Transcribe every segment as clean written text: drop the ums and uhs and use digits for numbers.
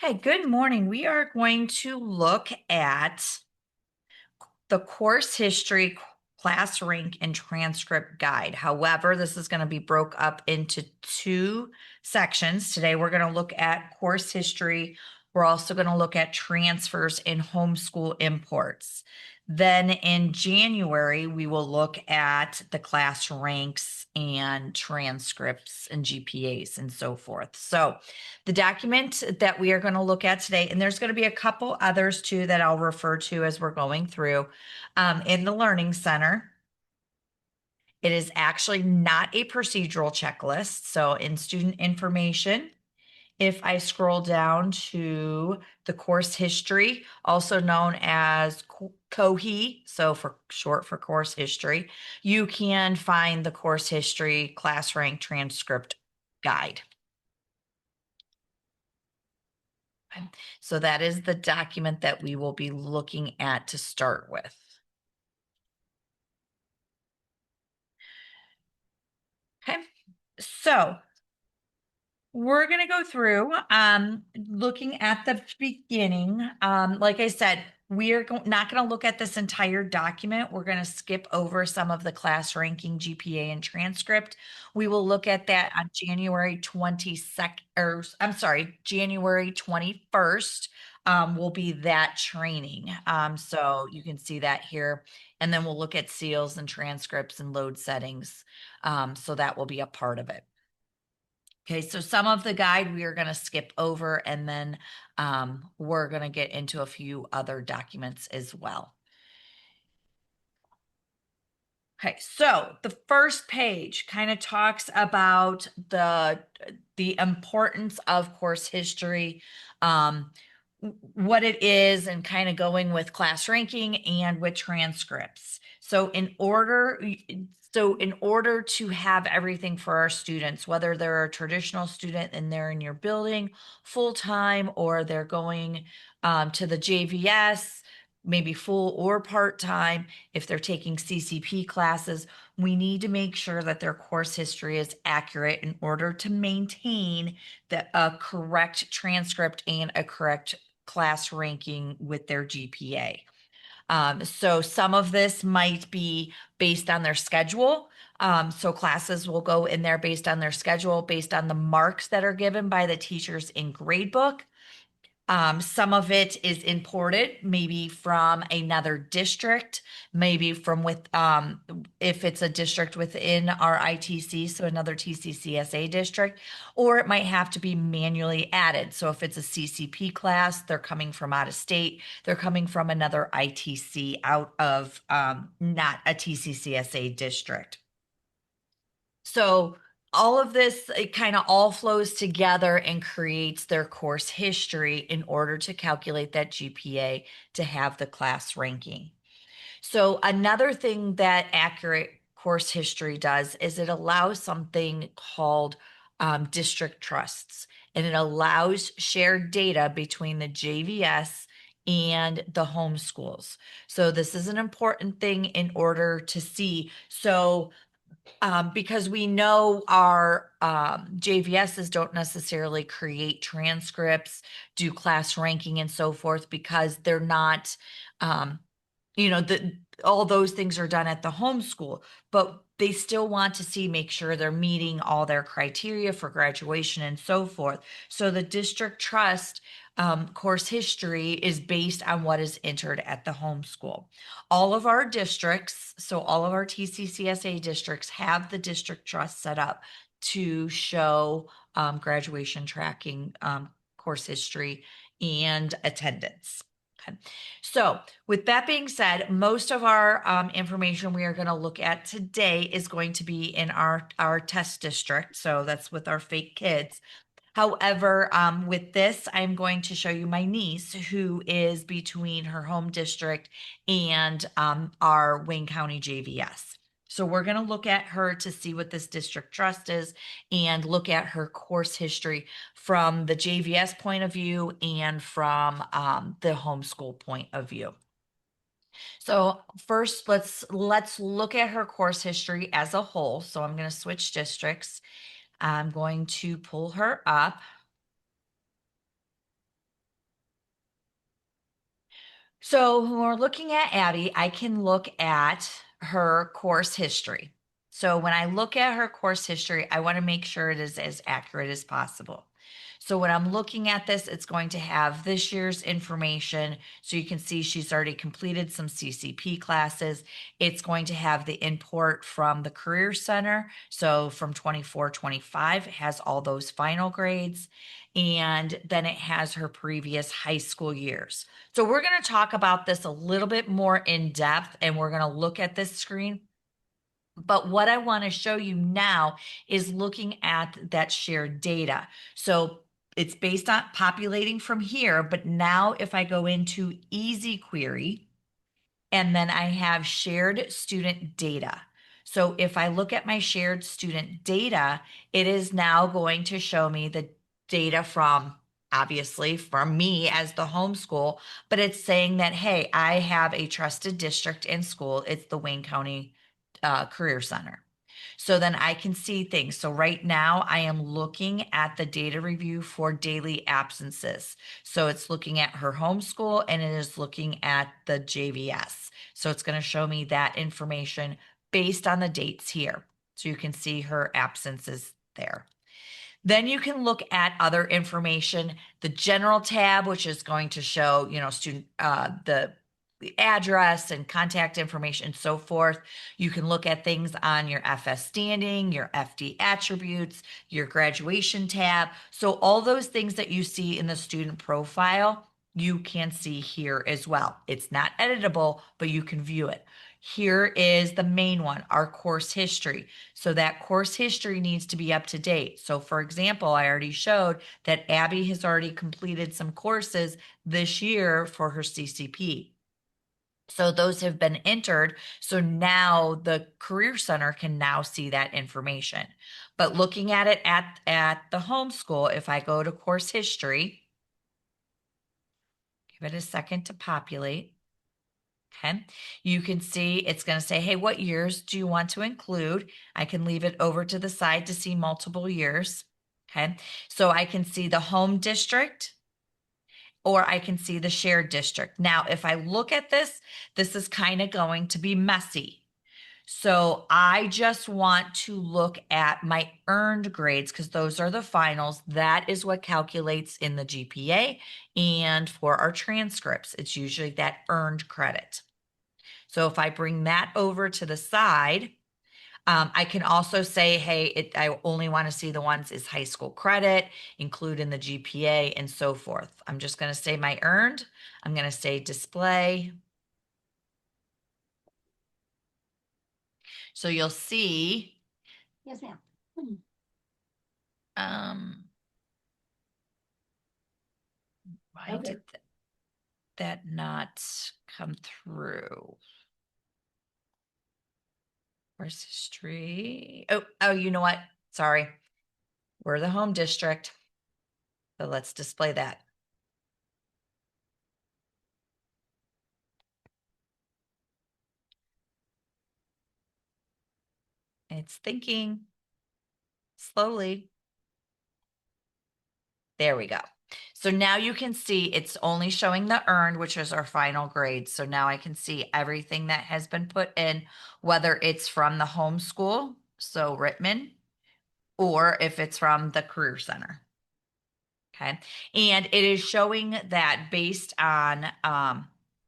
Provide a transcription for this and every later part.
Okay, good morning. We are going to look at the course history, class rank, and transcript guide. However, this is going to be broke up into two sections. Today, we're going to look at course history. We're also going to look at transfers and homeschool imports. Then in January, we will look at the class ranks and transcripts and GPAs and so forth. So the document that we are going to look at today, and there's going to be a couple others too that I'll refer to as we're going through in the Learning Center. It is actually not a procedural checklist. So in student information, if I scroll down to the course history, also known as COHI, so for short for course history, you can find the course history class rank transcript guide. Okay. So that is the document that we will be looking at to start with. Okay. So we're going to go through looking at the beginning. Like I said, we are not going to look at this entire document. We're going to skip over some of the class ranking, GPA, and transcript. We will look at that on January 22nd, or I'm sorry, January 21st will be that training. So you can see that here. And then we'll look at seals and transcripts and load settings. So that will be a part of it. Okay, so some of the guide we are going to skip over, and then we're going to get into a few other documents as well. Okay, so the first page kind of talks about the importance of course history, what it is, and kind of going with class ranking and with transcripts. So in order to have everything for our students, whether they're a traditional student and they're in your building full-time, or they're going to the JVS, maybe full or part-time, if they're taking CCP classes, we need to make sure that their course history is accurate in order to maintain a correct transcript and a correct class ranking with their GPA. So some of this might be based on their schedule. So classes will go in there based on their schedule, based on the marks that are given by the teachers in gradebook. Some of it is imported, maybe from another district, maybe from if it's a district within our ITC, so another TCCSA district, or it might have to be manually added. So if it's a CCP class, they're coming from out of state, they're coming from another ITC out of not a TCCSA district. So all of this, it kind of all flows together and creates their course history in order to calculate that GPA to have the class ranking. So another thing that accurate course history does is it allows something called district trusts, and it allows shared data between the JVS and the homeschools. So this is an important thing in order to see. So because we know our JVSs don't necessarily create transcripts, do class ranking and so forth, because they're not, um, all those things are done at the homeschool, but they still want to make sure they're meeting all their criteria for graduation and so forth. So the district trust course history is based on what is entered at the homeschool. All of our districts, so all of our TCCSA districts have the district trust set up to show graduation tracking, course history, and attendance. Okay. So with that being said, most of our information we are going to look at today is going to be in our test district. So that's with our fake kids. However, with this, I'm going to show you my niece who is between her home district and our Wayne County JVS. So we're going to look at her to see what this district trust is and look at her course history from the JVS point of view and from the homeschool point of view. So first, let's look at her course history as a whole. So I'm going to switch districts. I'm going to pull her up. So when we're looking at Abby, I can look at her course history. So when I look at her course history, I want to make sure it is as accurate as possible. So when I'm looking at this, it's going to have this year's information. So you can see she's already completed some CCP classes. It's going to have the import from the Career Center. So from 24-25, it has all those final grades. And then it has her previous high school years. So we're going to talk about this a little bit more in depth, and we're going to look at this screen. But what I want to show you now is looking at that shared data. So it's based on populating from here, but now if I go into Easy Query, and then I have shared student data. So if I look at my shared student data, it is now going to show me the data from, obviously, from me as the homeschool, but it's saying that, hey, I have a trusted district and school. It's the Wayne County Career Center. So then I can see things. So right now I am looking at the data review for daily absences. So it's looking at her homeschool and it is looking at the JVS. So it's going to show me that information based on the dates here. So you can see her absences there. Then you can look at other information, the general tab, which is going to show, student, the address and contact information and so forth. You can look at things on your FS standing, your FD attributes, your graduation tab. So all those things that you see in the student profile, you can see here as well. It's not editable, but you can view it. Here is the main one, our course history. So that course history needs to be up to date. So for example, I already showed that Abby has already completed some courses this year for her CCP. So those have been entered. So now the Career Center can now see that information. But looking at it at the homeschool, if I go to course history, give it a second to populate. Okay, you can see it's going to say, hey, what years do you want to include? I can leave it over to the side to see multiple years. Okay, so I can see the home district or I can see the shared district. Now, if I look at this, this is kind of going to be messy. So I just want to look at my earned grades because those are the finals. That is what calculates in the GPA. And for our transcripts, it's usually that earned credit. So if I bring that over to the side, I can also say, hey, I only want to see the ones is high school credit, include in the GPA and so forth. I'm just going to say my earned. I'm going to say display. So you'll see. Yes, ma'am. Why did that not come through? Where's history? Oh, you know what? Sorry. We're the home district. So let's display that. It's thinking slowly. There we go. So now you can see it's only showing the earned, which is our final grade. So now I can see everything that has been put in, whether it's from the homeschool, so Rittman, or if it's from the Career Center. Okay. And it is showing that based on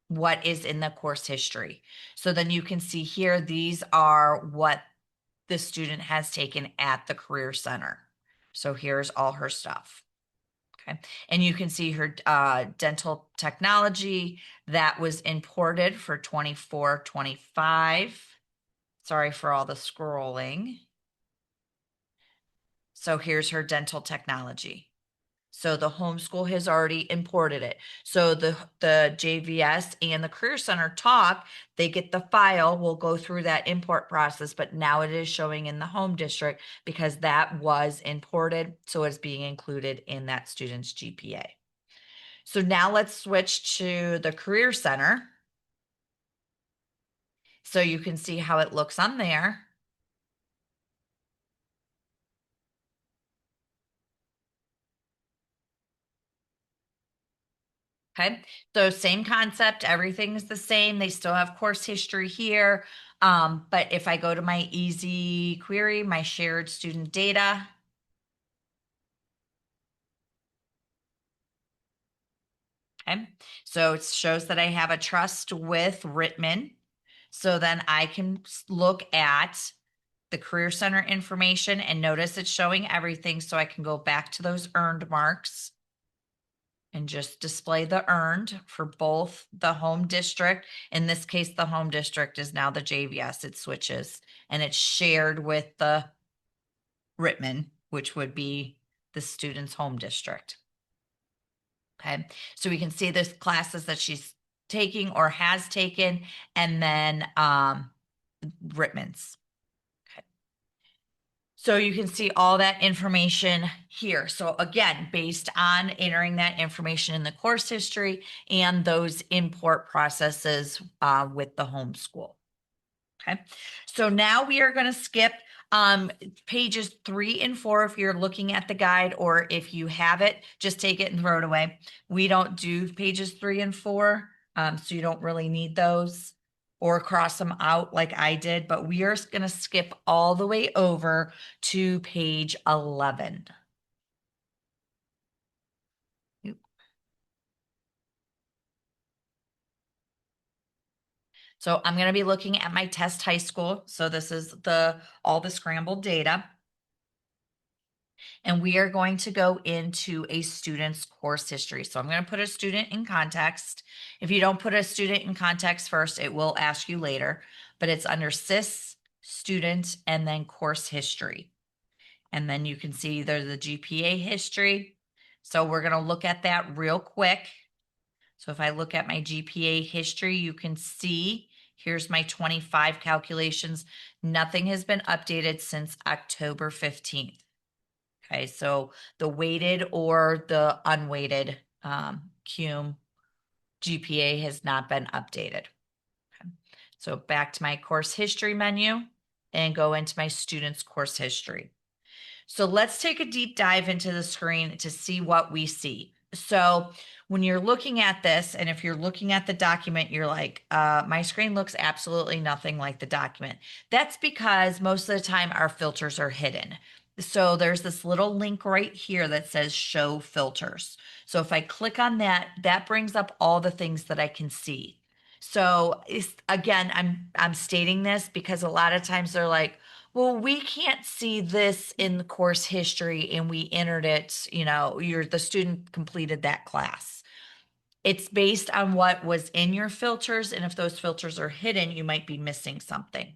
what is in the course history. So then you can see here, these are what the student has taken at the Career Center. So here's all her stuff. Okay. And you can see her dental technology that was imported for 24-25. Sorry for all the scrolling. So here's her dental technology. So the homeschool has already imported it. So the JVS and the Career Center talk, they get the file, we'll go through that import process, but now it is showing in the home district because that was imported. So it's being included in that student's GPA. So now let's switch to the Career Center. So you can see how it looks on there. Okay, so same concept, everything's the same. They still have course history here. But if I go to my easy query, my shared student data, okay, so it shows that I have a trust with Rittman. So then I can look at the Career Center information and notice it's showing everything. So I can go back to those earned marks and just display the earned for both the home district. In this case, the home district is now the JVS. It switches and it's shared with the Rittman, which would be the student's home district. Okay, so we can see the classes that she's taking or has taken, and then Rittman's. So you can see all that information here. So again, based on entering that information in the course history and those import processes with the homeschool. Okay. So now we are going to skip pages 3 and 4 if you're looking at the guide, or if you have it, just take it and throw it away. We don't do pages 3 and 4, so you don't really need those or cross them out like I did, but we are going to skip all the way over to page 11. So I'm going to be looking at my test high school. So this is all the scrambled data. And we are going to go into a student's course history. So I'm going to put a student in context. If you don't put a student in context first, it will ask you later, but it's under SIS, student, and then course history. And then you can see there's the GPA history. So we're going to look at that real quick. So if I look at my GPA history, you can see here's my 25 calculations. Nothing has been updated since October 15th. Okay, so the weighted or the unweighted CUME GPA has not been updated. Okay. So back to my course history menu and go into my students' course history. So let's take a deep dive into the screen to see what we see. So when you're looking at this, and if you're looking at the document, you're like, my screen looks absolutely nothing like the document. That's because most of the time our filters are hidden. So there's this little link right here that says show filters. So if I click on that, that brings up all the things that I can see. So again, I'm stating this because a lot of times they're like, well, we can't see this in the course history and we entered it, the student completed that class. It's based on what was in your filters, and if those filters are hidden, you might be missing something.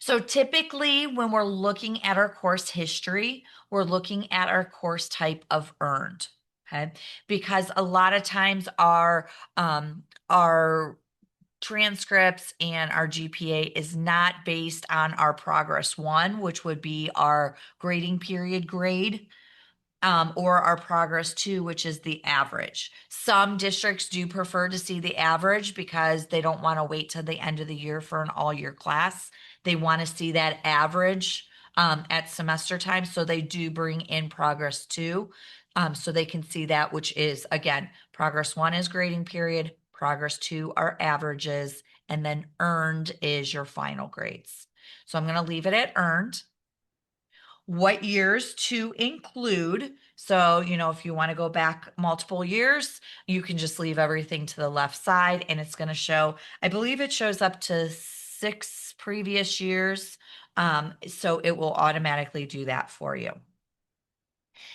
So typically when we're looking at our course history, we're looking at our course type of earned. Okay, because a lot of times our transcripts and our GPA is not based on our progress 1, which would be our grading period grade, or our progress 2, which is the average. Some districts do prefer to see the average because they don't want to wait till the end of the year for an all-year class. They want to see that average at semester time, so they do bring in progress 2, so they can see that, which is, again, progress 1 is grading period, progress 2 are averages, and then earned is your final grades. So I'm going to leave it at earned. What years to include. So, if you want to go back multiple years, you can just leave everything to the left side and it's going to show, I believe it shows up to 6 previous years. So it will automatically do that for you.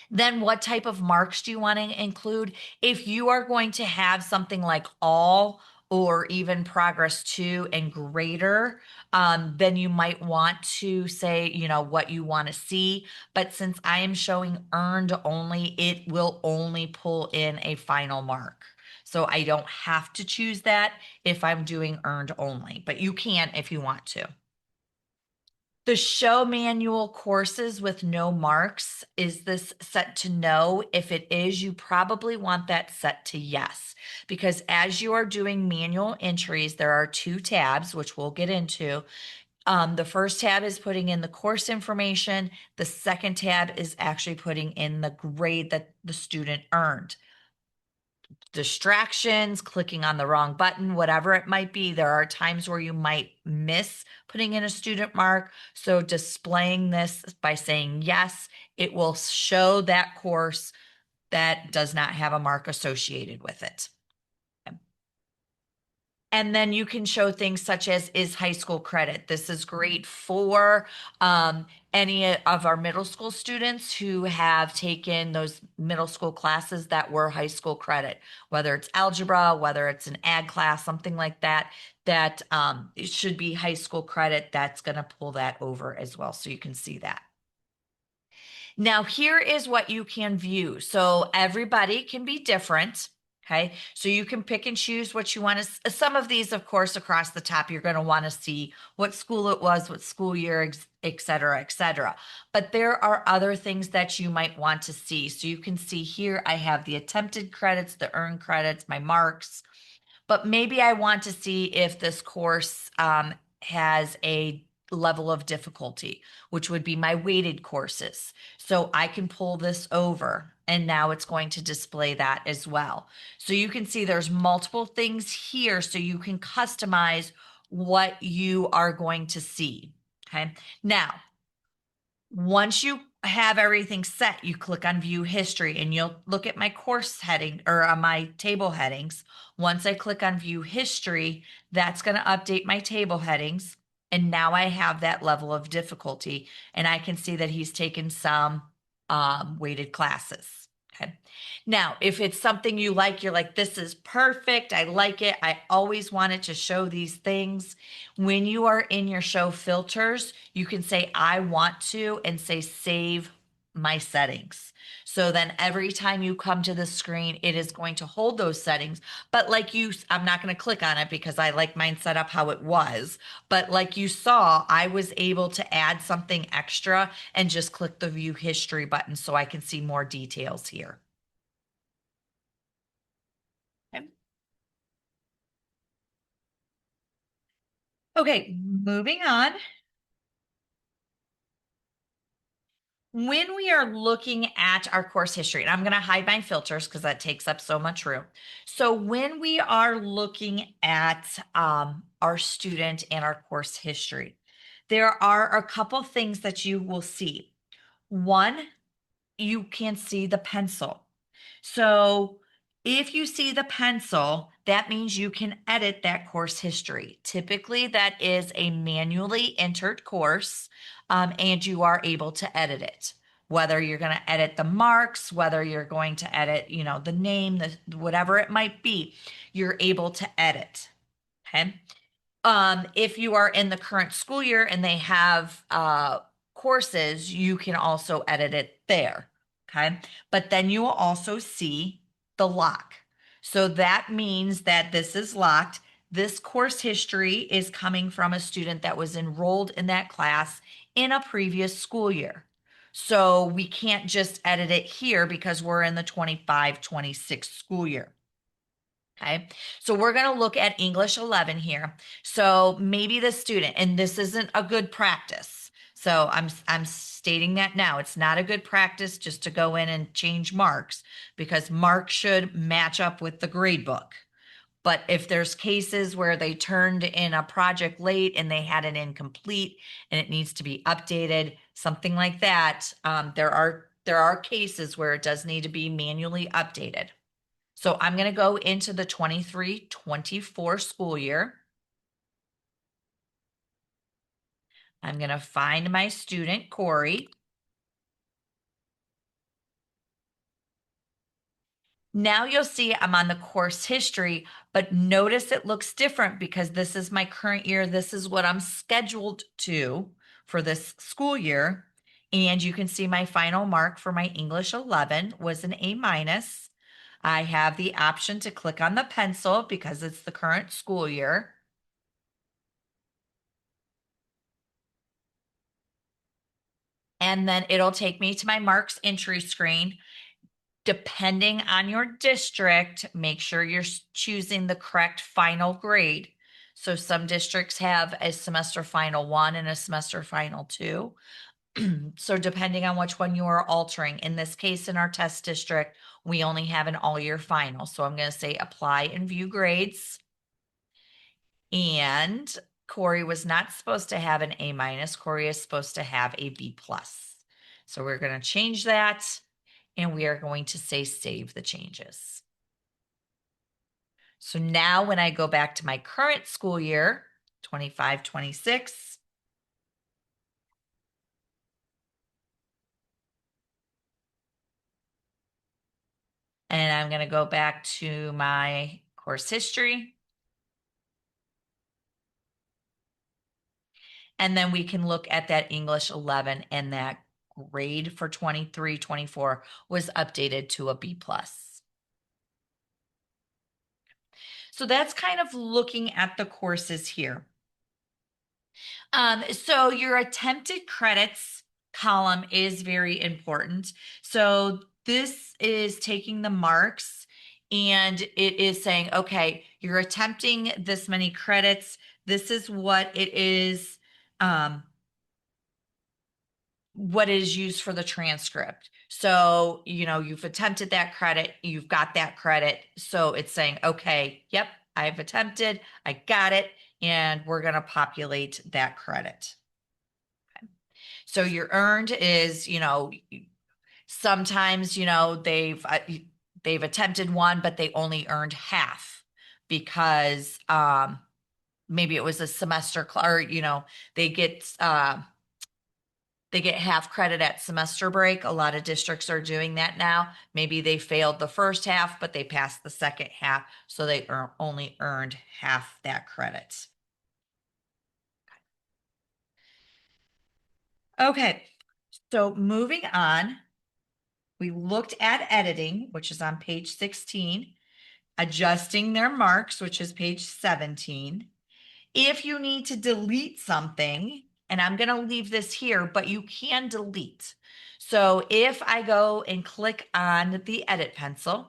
Then what type of marks do you want to include? If you are going to have something like all or even progress 2 and greater, then you might want to say, what you want to see. But since I am showing earned only, it will only pull in a final mark. So I don't have to choose that if I'm doing earned only, but you can if you want to. The show manual courses with no marks, is this set to no? If it is, you probably want that set to yes, because as you are doing manual entries, there are 2 tabs, which we'll get into. The first tab is putting in the course information. The second tab is actually putting in the grade that the student earned. distractions, clicking on the wrong button, whatever it might be. There are times where you might miss putting in a student mark. So displaying this by saying yes, it will show that course that does not have a mark associated with it. And then you can show things such as is high school credit. This is great for any of our middle school students who have taken those middle school classes that were high school credit, whether it's algebra, whether it's an ag class, something like that, that it should be high school credit. That's going to pull that over as well. So you can see that. Now, here is what you can view. So everybody can be different. Okay. So you can pick and choose what you want to. Some of these, of course, across the top, you're going to want to see what school it was, what school year, et cetera, et cetera. But there are other things that you might want to see. So you can see here, I have the attempted credits, the earned credits, my marks. But maybe I want to see if this course has a level of difficulty, which would be my weighted courses. So I can pull this over and now it's going to display that as well. So you can see there's multiple things here so you can customize what you are going to see. Okay. Now, once you have everything set, you click on view history and you'll look at my course heading or on my table headings. Once I click on view history, that's going to update my table headings. And now I have that level of difficulty and I can see that he's taken some weighted classes. Okay. Now, if it's something you like, you're like, this is perfect. I like it. I always wanted to show these things. When you are in your show filters, you can say, I want to, and say, save my settings. So then every time you come to the screen, it is going to hold those settings. But like I'm not going to click on it because I like mine set up how it was. But like you saw, I was able to add something extra and just click the view history button so I can see more details here. Okay. Okay, moving on. When we are looking at our course history, and I'm going to hide my filters because that takes up so much room. So when we are looking at our student and our course history, there are a couple things that you will see. One, you can see the pencil. So if you see the pencil, that means you can edit that course history. Typically, that is a manually entered course, and you are able to edit it. Whether you're going to edit the marks, whether you're going to edit, the name, whatever it might be, you're able to edit. Okay. If you are in the current school year and they have courses, you can also edit it there. Okay. But then you will also see the lock. So that means that this is locked. This course history is coming from a student that was enrolled in that class in a previous school year. So we can't just edit it here because we're in the 25-26 school year. Okay, so we're going to look at English 11 here. So maybe the student, and this isn't a good practice. So I'm stating that now. It's not a good practice just to go in and change marks because marks should match up with the grade book. But if there's cases where they turned in a project late and they had an incomplete and it needs to be updated, something like that, there are cases where it does need to be manually updated. So I'm going to go into the 23-24 school year. I'm going to find my student, Corey. Now you'll see I'm on the course history, but notice it looks different because this is my current year. This is what I'm scheduled to for this school year. And you can see my final mark for my English 11 was an A minus. I have the option to click on the pencil because it's the current school year. And then it'll take me to my marks entry screen. Depending on your district, make sure you're choosing the correct final grade. So some districts have a semester final 1 and a semester final 2. So depending on which one you are altering, in this case, in our test district, we only have an all-year final. So I'm going to say apply and view grades. And Corey was not supposed to have an A minus. Corey is supposed to have a B plus. So we're going to change that, and we are going to say save the changes. So now when I go back to my current school year, 25-26, and I'm going to go back to my course history. And then we can look at that English 11, and that grade for 23-24 was updated to a B plus. So that's kind of looking at the courses here. So your attempted credits column is very important. So this is taking the marks, and it is saying, okay, you're attempting this many credits. This is what it is, what is used for the transcript. So, you've attempted that credit, you've got that credit. So it's saying, okay, yep, I've attempted, I got it, and we're going to populate that credit. Okay. So your earned is, sometimes, they've attempted one, but they only earned half because maybe it was a semester or, they get they get half credit at semester break. A lot of districts are doing that now. Maybe they failed the first half, but they passed the second half, so they only earned half that credit. Okay, so moving on, we looked at editing, which is on page 16, adjusting their marks, which is page 17. If you need to delete something, and I'm going to leave this here, but you can delete. So if I go and click on the edit pencil,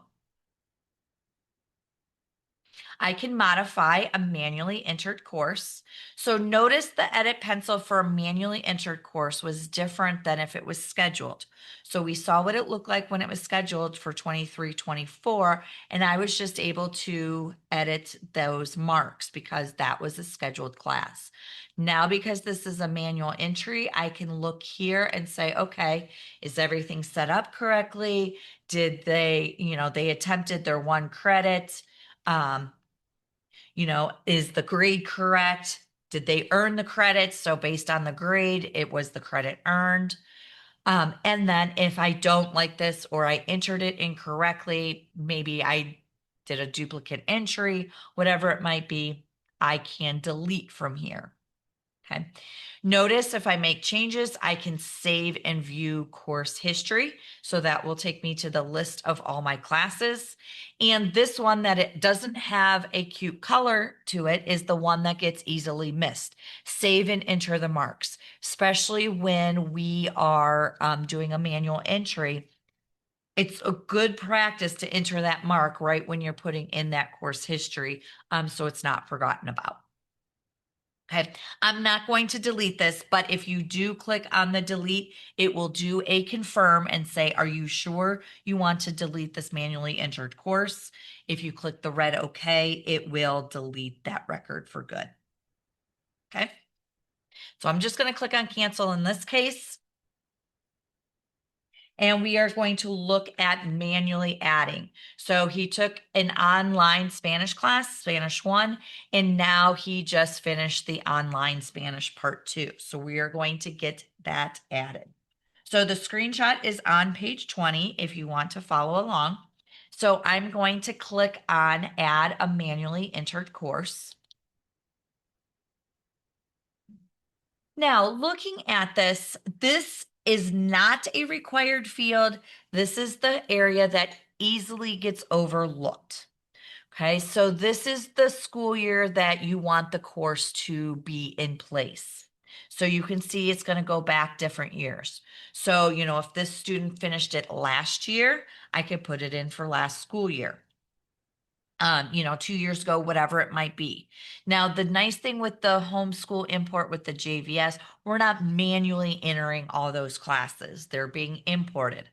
I can modify a manually entered course. So notice the edit pencil for a manually entered course was different than if it was scheduled. So we saw what it looked like when it was scheduled for 23-24, and I was just able to edit those marks because that was a scheduled class. Now, because this is a manual entry, I can look here and say, okay, is everything set up correctly? Did they, they attempted their one credit? Is the grade correct? Did they earn the credit? So based on the grade, it was the credit earned. And then if I don't like this or I entered it incorrectly, maybe I did a duplicate entry, whatever it might be, I can delete from here. Okay. Notice if I make changes, I can save and view course history. So that will take me to the list of all my classes. And this one that it doesn't have a cute color to it is the one that gets easily missed. Save and enter the marks, especially when we are doing a manual entry. It's a good practice to enter that mark right when you're putting in that course history, so it's not forgotten about. Okay, I'm not going to delete this, but if you do click on the delete, it will do a confirm and say, are you sure you want to delete this manually entered course? If you click the red OK, it will delete that record for good. Okay, so I'm just going to click on cancel in this case. And we are going to look at manually adding. So he took an online Spanish class, Spanish 1, and now he just finished the online Spanish part 2. So we are going to get that added. So the screenshot is on page 20 if you want to follow along. So I'm going to click on add a manually entered course. Now, looking at this is not a required field. This is the area that easily gets overlooked. Okay, so this is the school year that you want the course to be in place. So you can see it's going to go back different years. So, if this student finished it last year, I could put it in for last school year. 2 years ago, whatever it might be. Now, the nice thing with the homeschool import with the JVS, we're not manually entering all those classes. They're being imported.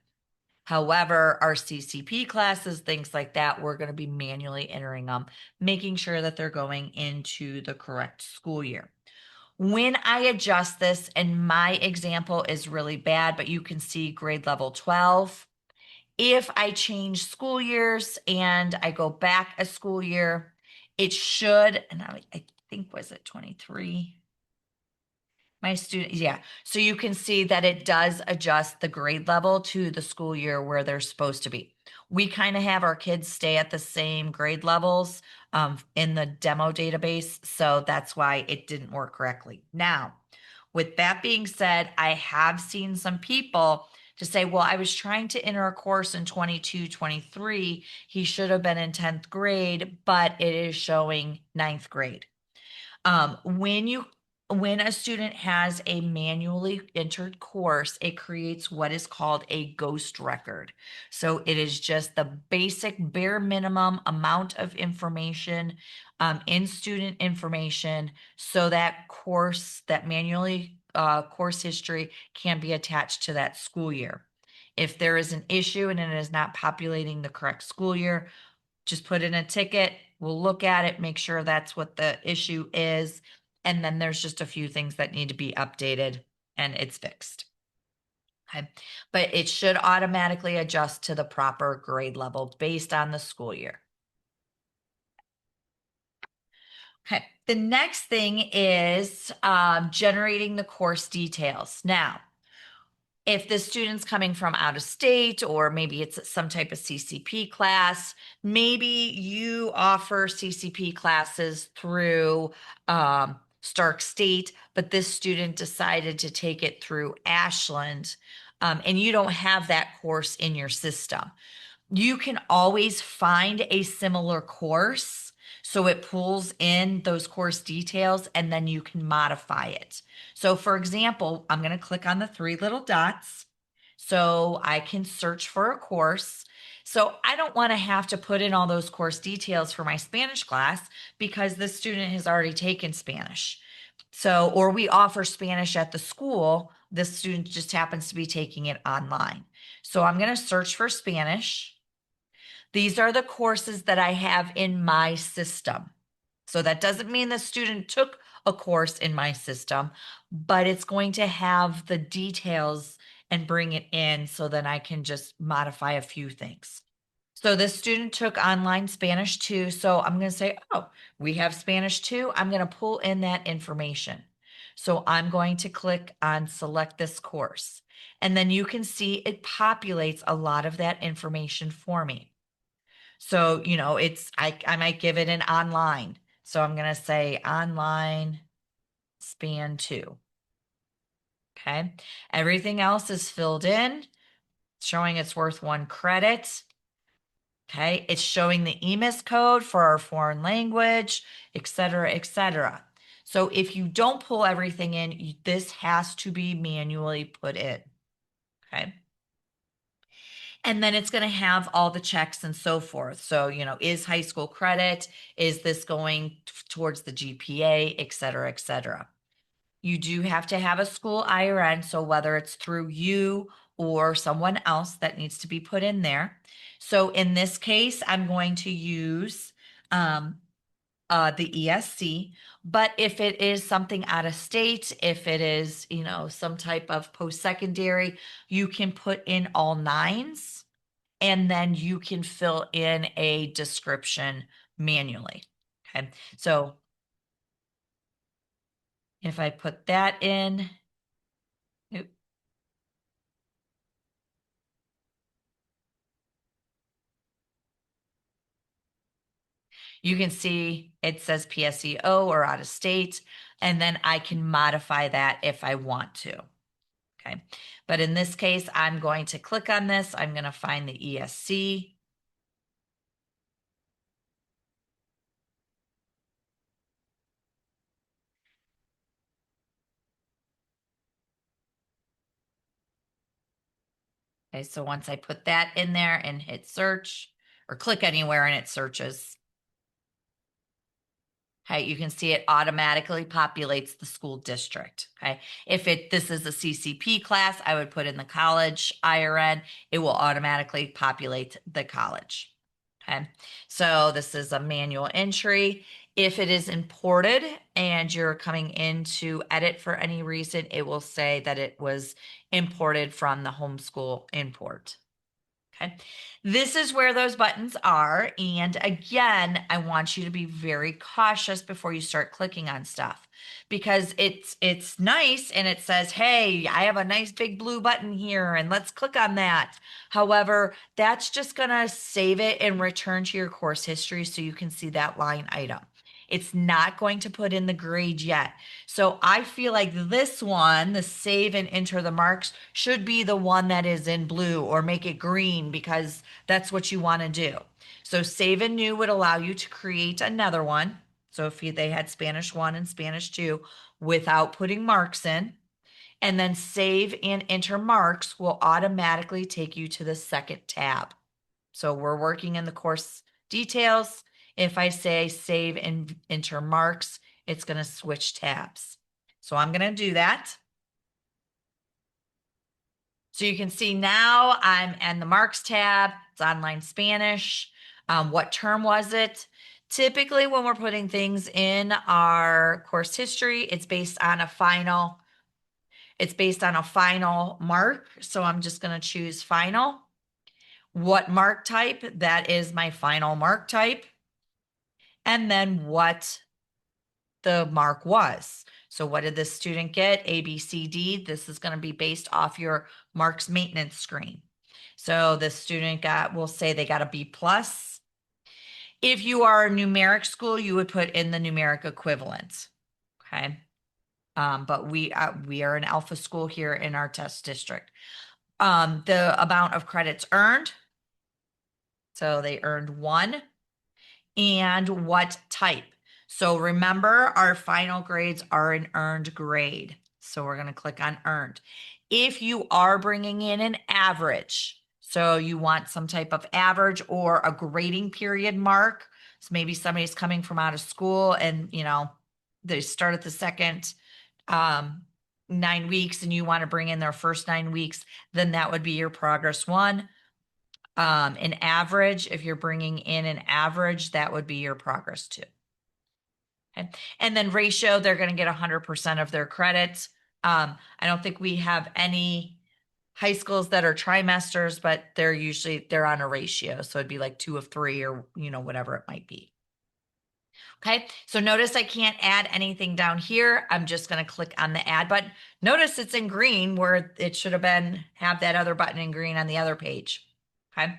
However, our CCP classes, things like that, we're going to be manually entering them, making sure that they're going into the correct school year. When I adjust this, and my example is really bad, but you can see grade level 12. If I change school years and I go back a school year, it should, and I think, was it 23? My student, yeah. So you can see that it does adjust the grade level to the school year where they're supposed to be. We kind of have our kids stay at the same grade levels in the demo database. So that's why it didn't work correctly. Now, with that being said, I have seen some people to say, well, I was trying to enter a course in 22, 23. He should have been in 10th grade, but it is showing ninth grade. Um, when you when a student has a manually entered course, it creates what is called a ghost record. So it is just the basic bare minimum amount of information in student information so that course, that manually course history can be attached to that school year. If there is an issue and it is not populating the correct school year, just put in a ticket. We'll look at it, make sure that's what the issue is. And then there's just a few things that need to be updated and it's fixed. Okay. But it should automatically adjust to the proper grade level based on the school year. Okay. The next thing is generating the course details. Now, if the student's coming from out of state, or maybe it's some type of CCP class, maybe you offer CCP classes through Stark State, but this student decided to take it through Ashland, and you don't have that course in your system. You can always find a similar course. So it pulls in those course details and then you can modify it. So for example, I'm going to click on the three little dots so I can search for a course. So I don't want to have to put in all those course details for my Spanish class because the student has already taken Spanish. So, or we offer Spanish at the school. This student just happens to be taking it online. So I'm going to search for Spanish. These are the courses that I have in my system. So that doesn't mean the student took a course in my system, but it's going to have the details and bring it in so then I can just modify a few things. So this student took online Spanish 2. So I'm going to say, oh, we have Spanish 2. I'm going to pull in that information. So I'm going to click on select this course. And then you can see it populates a lot of that information for me. So, I might give it an online. So I'm going to say online span 2. Okay. Everything else is filled in, showing it's worth 1 credit. Okay. It's showing the EMIS code for our foreign language, et cetera, et cetera. So if you don't pull everything in, this has to be manually put in. Okay. And then it's going to have all the checks and so forth. So, is high school credit? Is this going towards the GPA, et cetera, et cetera? You do have to have a school IRN. So whether it's through you or someone else, that needs to be put in there. So in this case, I'm going to use the ESC. But if it is something out of state, if it is, some type of post-secondary, you can put in all 9s. And then you can fill in a description manually. Okay. So if I put that in, you can see it says PSEO or out of state, and then I can modify that if I want to. Okay. But in this case, I'm going to click on this. I'm going to find the ESC. Okay, so once I put that in there and hit search or click anywhere and it searches, Okay, you can see it automatically populates the school district. Okay, if this is a CCP class, I would put in the college IRN. It will automatically populate the college. Okay, so this is a manual entry. If it is imported and you're coming in to edit for any reason, it will say that it was imported from the homeschool import. Okay. This is where those buttons are. And again, I want you to be very cautious before you start clicking on stuff because it's nice and it says, "Hey, I have a nice big blue button here and let's click on that." However, that's just going to save it and return to your course history so you can see that line item. It's not going to put in the grade yet. So I feel like this one, the save and enter the marks, should be the one that is in blue or make it green because that's what you want to do. So save and new would allow you to create another one. So if they had Spanish 1 and Spanish 2 without putting marks in, and then save and enter marks will automatically take you to the second tab. So we're working in the course details. If I say save and enter marks, it's going to switch tabs. So I'm going to do that. So you can see now I'm in the marks tab. It's online Spanish. What term was it? Typically, when we're putting things in our course history, it's based on a final. It's based on a final mark. So I'm just going to choose final. What mark type? That is my final mark type. And then what the mark was. So what did this student get? A, B, C, D. This is going to be based off your marks maintenance screen. So the student got, we'll say they got a B plus. If you are a numeric school, you would put in the numeric equivalent. Okay. But we are an alpha school here in our test district. The amount of credits earned. So they earned 1. And what type. So remember, our final grades are an earned grade. So we're going to click on earned. If you are bringing in an average, so you want some type of average or a grading period mark. So maybe somebody's coming from out of school and, they start at the second 9 weeks and you want to bring in their first 9 weeks, then that would be your progress 1. An average, if you're bringing in an average, that would be your progress 2. Okay. And then ratio, they're going to get 100% of their credits. I don't think we have any high schools that are trimesters, but they're on a ratio. So it'd be like 2 of 3 or, whatever it might be. Okay, so notice I can't add anything down here. I'm just going to click on the add button. Notice it's in green where it should have that other button in green on the other page. Okay,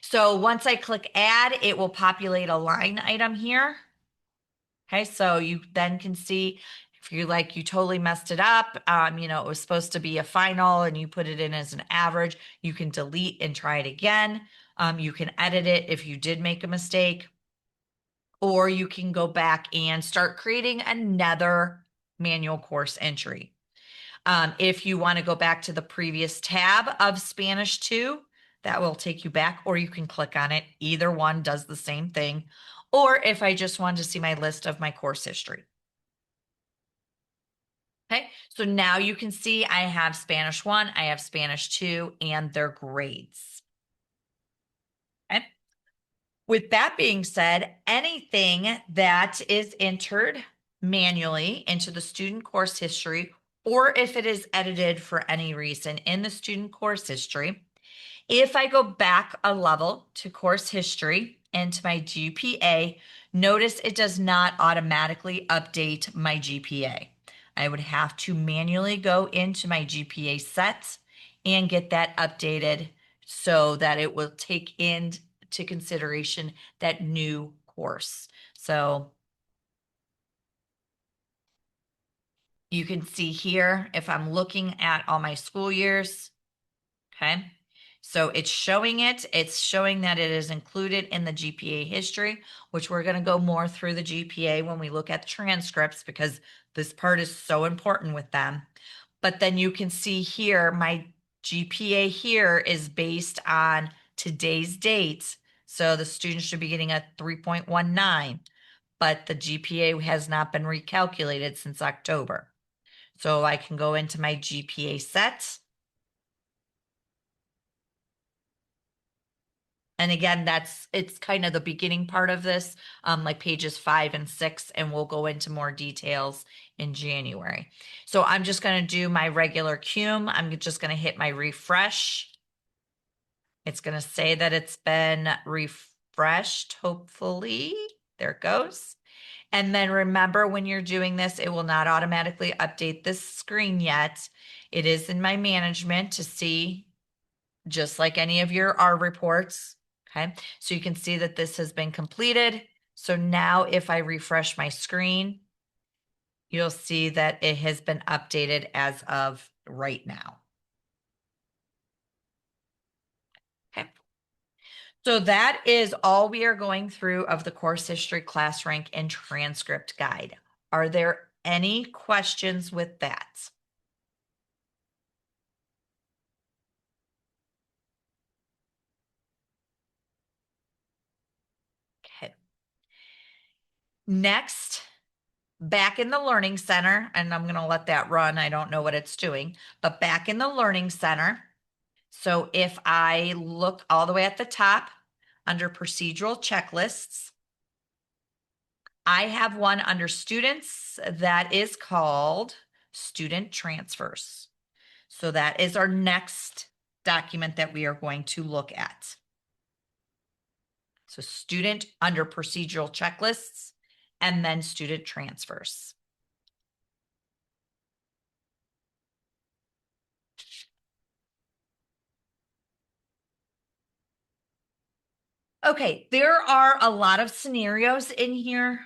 so once I click add, it will populate a line item here. Okay, so you then can see if you totally messed it up, it was supposed to be a final and you put it in as an average, you can delete and try it again. You can edit it if you did make a mistake, or you can go back and start creating another manual course entry. If you want to go back to the previous tab of Spanish 2, that will take you back, or you can click on it. Either one does the same thing. Or if I just want to see my list of my course history. Okay, so now you can see I have Spanish 1, I have Spanish 2, and their grades. Okay. With that being said, anything that is entered manually into the student course history, or if it is edited for any reason in the student course history, if I go back a level to course history into my GPA, notice it does not automatically update my GPA. I would have to manually go into my GPA set and get that updated so that it will take into consideration that new course. So you can see here, if I'm looking at all my school years, okay, so it's showing that it is included in the GPA history, which we're going to go more through the GPA when we look at the transcripts because this part is so important with them. But then you can see here, my GPA here is based on today's date. So the student should be getting a 3.19. but the GPA has not been recalculated since October. So I can go into my GPA set. And again, it's kind of the beginning part of this, like pages 5 and 6, and we'll go into more details in January. So I'm just going to do my regular cum. I'm just going to hit my refresh. It's going to say that it's been refreshed, hopefully. There it goes. And then remember, when you're doing this, it will not automatically update this screen yet. It is in my management to see, just like any of your R reports. Okay, so you can see that this has been completed. So now if I refresh my screen, you'll see that it has been updated as of right now. Okay. So that is all we are going through of the course history, class rank, and transcript guide. Are there any questions with that? Okay. Next, back in the Learning Center, and I'm going to let that run. I don't know what it's doing, but back in the Learning Center. So if I look all the way at the top under procedural checklists, I have one under students that is called student transfers. So that is our next document that we are going to look at. So student under procedural checklists and then student transfers. Okay, there are a lot of scenarios in here.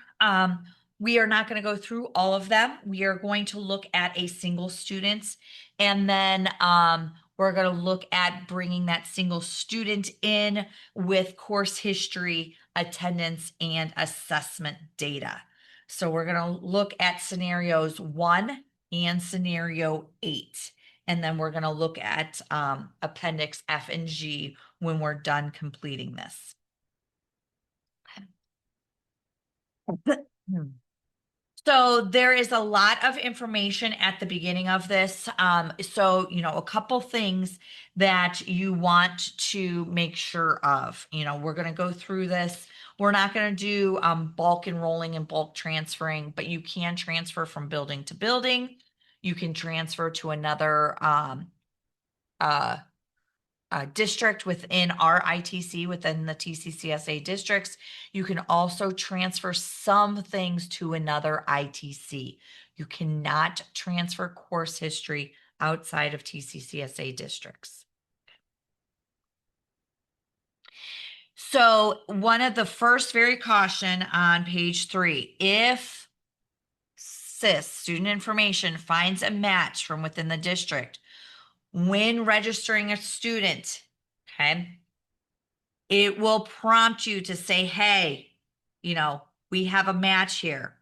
We are not going to go through all of them. We are going to look at a single student, and then we're going to look at bringing that single student in with course history, attendance, and assessment data. So we're going to look at scenarios 1 and scenario 8. And then we're going to look at Appendix F and G when we're done completing this. So there is a lot of information at the beginning of this. So, a couple things that you want to make sure of. We're going to go through this. We're not going to do bulk enrolling and bulk transferring, but you can transfer from building to building. You can transfer to another district within our ITC, within the TCCSA districts. You can also transfer some things to another ITC. You cannot transfer course history outside of TCCSA districts. So one of the first very caution on page 3, if SIS, student information, finds a match from within the district when registering a student, okay, it will prompt you to say, hey, we have a match here.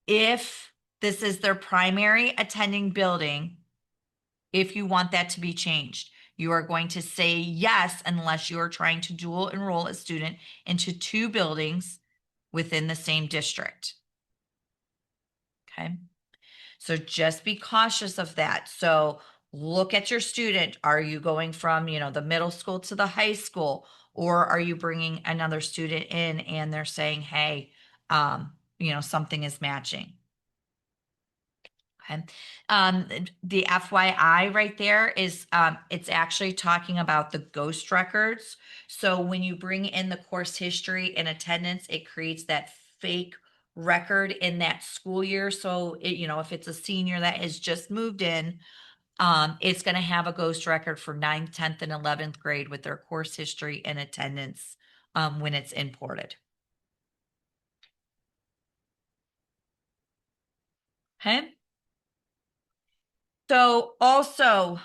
If this is their primary attending building, if you want that to be changed, you are going to say yes, unless you are trying to dual enroll a student into 2 buildings within the same district. Okay. So just be cautious of that. So look at your student. Are you going from, the middle school to the high school, or are you bringing another student in and they're saying, hey, something is matching? Okay. The FYI right there is, it's actually talking about the ghost records. So when you bring in the course history and attendance, it creates that fake record in that school year. So if it's a senior that has just moved in, it's going to have a ghost record for 9th, 10th, and 11th grade with their course history and attendance when it's imported. Okay. So also,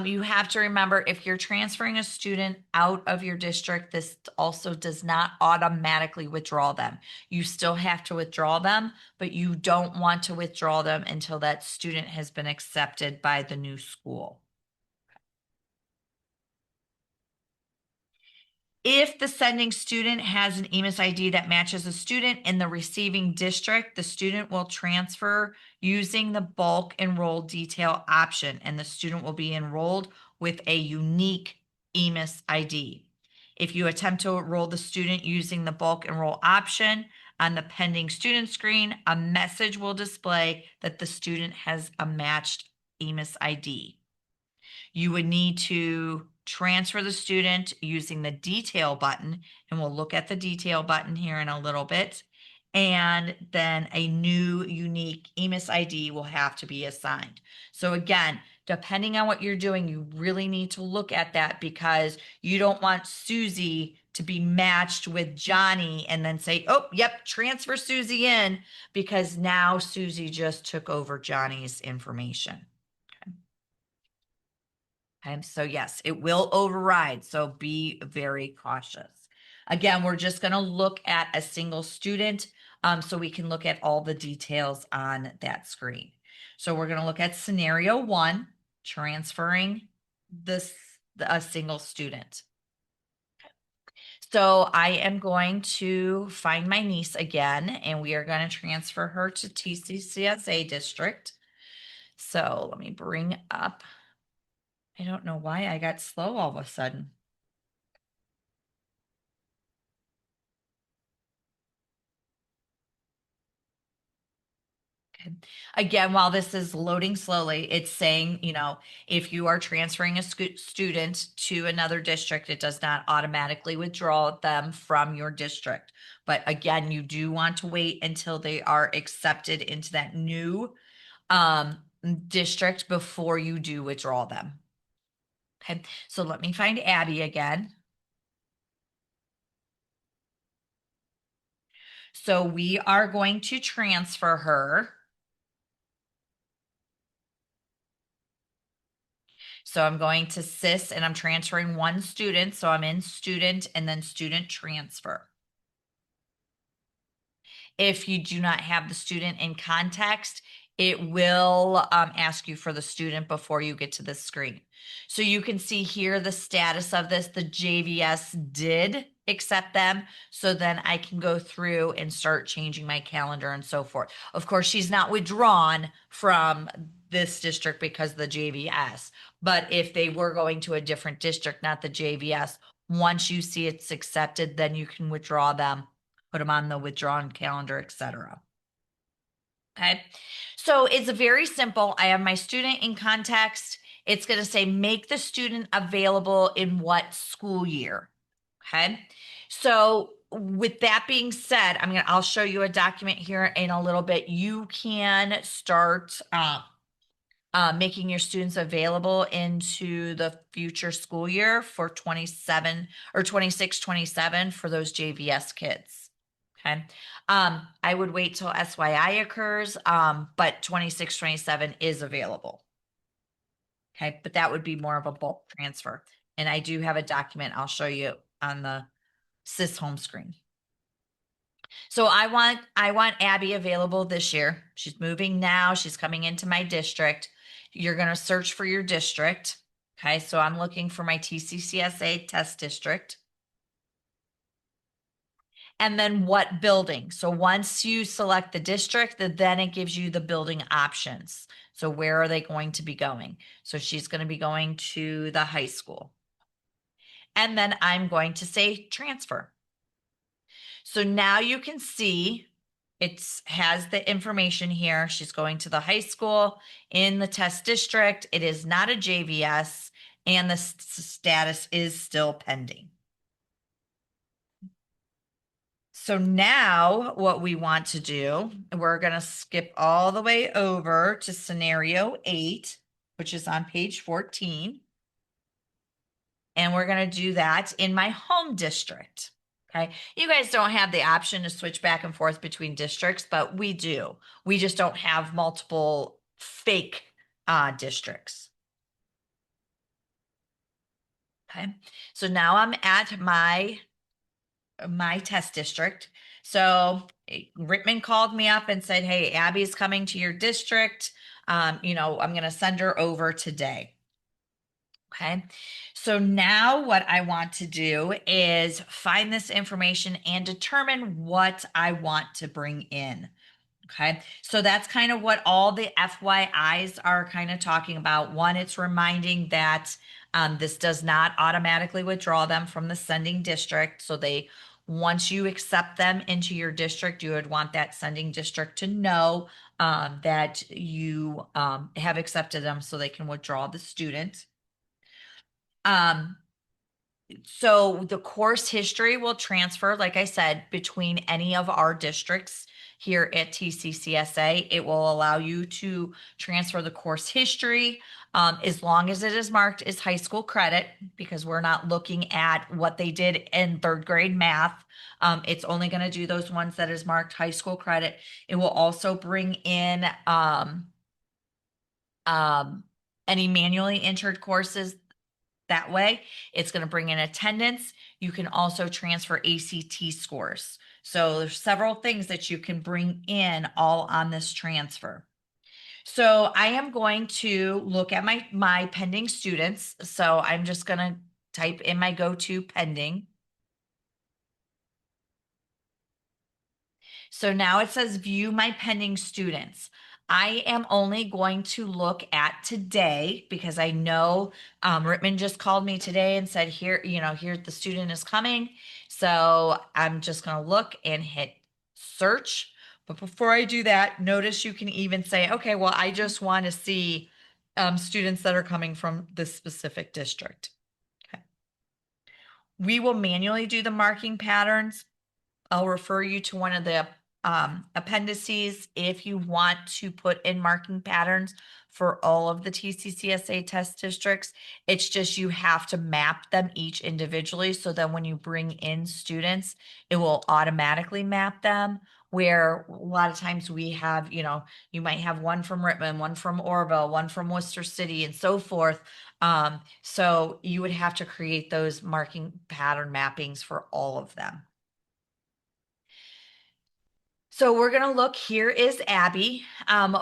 you have to remember, if you're transferring a student out of your district, this also does not automatically withdraw them. You still have to withdraw them, but you don't want to withdraw them until that student has been accepted by the new school. If the sending student has an EMIS ID that matches a student in the receiving district, the student will transfer using the bulk enroll detail option, and the student will be enrolled with a unique EMIS ID. If you attempt to enroll the student using the bulk enroll option on the pending student screen, a message will display that the student has a matched EMIS ID. You would need to transfer the student using the detail button, and we'll look at the detail button here in a little bit. And then a new unique EMIS ID will have to be assigned. So again, depending on what you're doing, you really need to look at that, because you don't want Susie to be matched with Johnny and then say, oh, yep, transfer Susie in, because now Susie just took over Johnny's information. So yes, it will override. So be very cautious. Again, we're just going to look at a single student, so we can look at all the details on that screen. So we're going to look at scenario 1, transferring a single student. So I am going to find my niece again, and we are going to transfer her to TCCSA district. So let me bring up. I don't know why I got slow all of a sudden. Okay. Again, while this is loading slowly, it's saying, if you are transferring a student to another district, it does not automatically withdraw them from your district. But again, you do want to wait until they are accepted into that new district before you do withdraw them. Okay, so let me find Abby again. So we are going to transfer her. So I'm going to SIS and I'm transferring one student. So I'm in student and then student transfer. If you do not have the student in context, it will ask you for the student before you get to this screen. So you can see here the status of this. The JVS did accept them. So then I can go through and start changing my calendar and so forth. Of course, she's not withdrawn from this district because of the JVS. But if they were going to a different district, not the JVS, once you see it's accepted, then you can withdraw them, put them on the withdrawn calendar, etc. Okay, so it's very simple. I have my student in context. It's going to say make the student available in what school year. Okay, so with that being said, I'll show you a document here in a little bit. You can start making your students available into the future school year for 27 or 26, 27 for those JVS kids. Okay. I would wait till SYI occurs, but 26, 27 is available. Okay. But that would be more of a bulk transfer. And I do have a document I'll show you on the SIS home screen. So I want Abby available this year. She's moving now. She's coming into my district. You're going to search for your district. Okay, so I'm looking for my TCCSA test district. And then what building? So once you select the district, then it gives you the building options. So where are they going to be going? So she's going to be going to the high school. And then I'm going to say transfer. So now you can see it has the information here. She's going to the high school in the test district. It is not a JVS, and the status is still pending. So now what we want to do, we're going to skip all the way over to scenario 8, which is on page 14. And we're going to do that in my home district. Okay. You guys don't have the option to switch back and forth between districts, but we do. We just don't have multiple fake districts. Okay. So now I'm at my test district. So Rittman called me up and said, hey, Abby's coming to your district. I'm going to send her over today. Okay. So now what I want to do is find this information and determine what I want to bring in. Okay. So that's kind of what all the FYIs are kind of talking about. One, it's reminding that this does not automatically withdraw them from the sending district. So once you accept them into your district, you would want that sending district to know that you have accepted them so they can withdraw the student. Um, so the course history will transfer, like I said, between any of our districts here at TCCSA. It will allow you to transfer the course history as long as it is marked as high school credit, because we're not looking at what they did in third grade math. It's only going to do those ones that is marked high school credit. It will also bring in um, any manually entered courses that way. It's going to bring in attendance. You can also transfer ACT scores. So there's several things that you can bring in all on this transfer. So I am going to look at my pending students. So I'm just going to type in my go-to pending. So now it says view my pending students. I am only going to look at today because I know Rittman just called me today and said, here, here the student is coming. So I'm just going to look and hit search. But before I do that, notice you can even say, okay, well, I just want to see students that are coming from this specific district. Okay. We will manually do the marking patterns. I'll refer you to one of the appendices if you want to put in marking patterns for all of the TCCSA test districts. It's just you have to map them each individually. So then when you bring in students, it will automatically map them. Where a lot of times we have, you might have one from Rittman, one from Orville, one from Worcester City, and so forth. So you would have to create those marking pattern mappings for all of them. So we're going to look, here is Abby.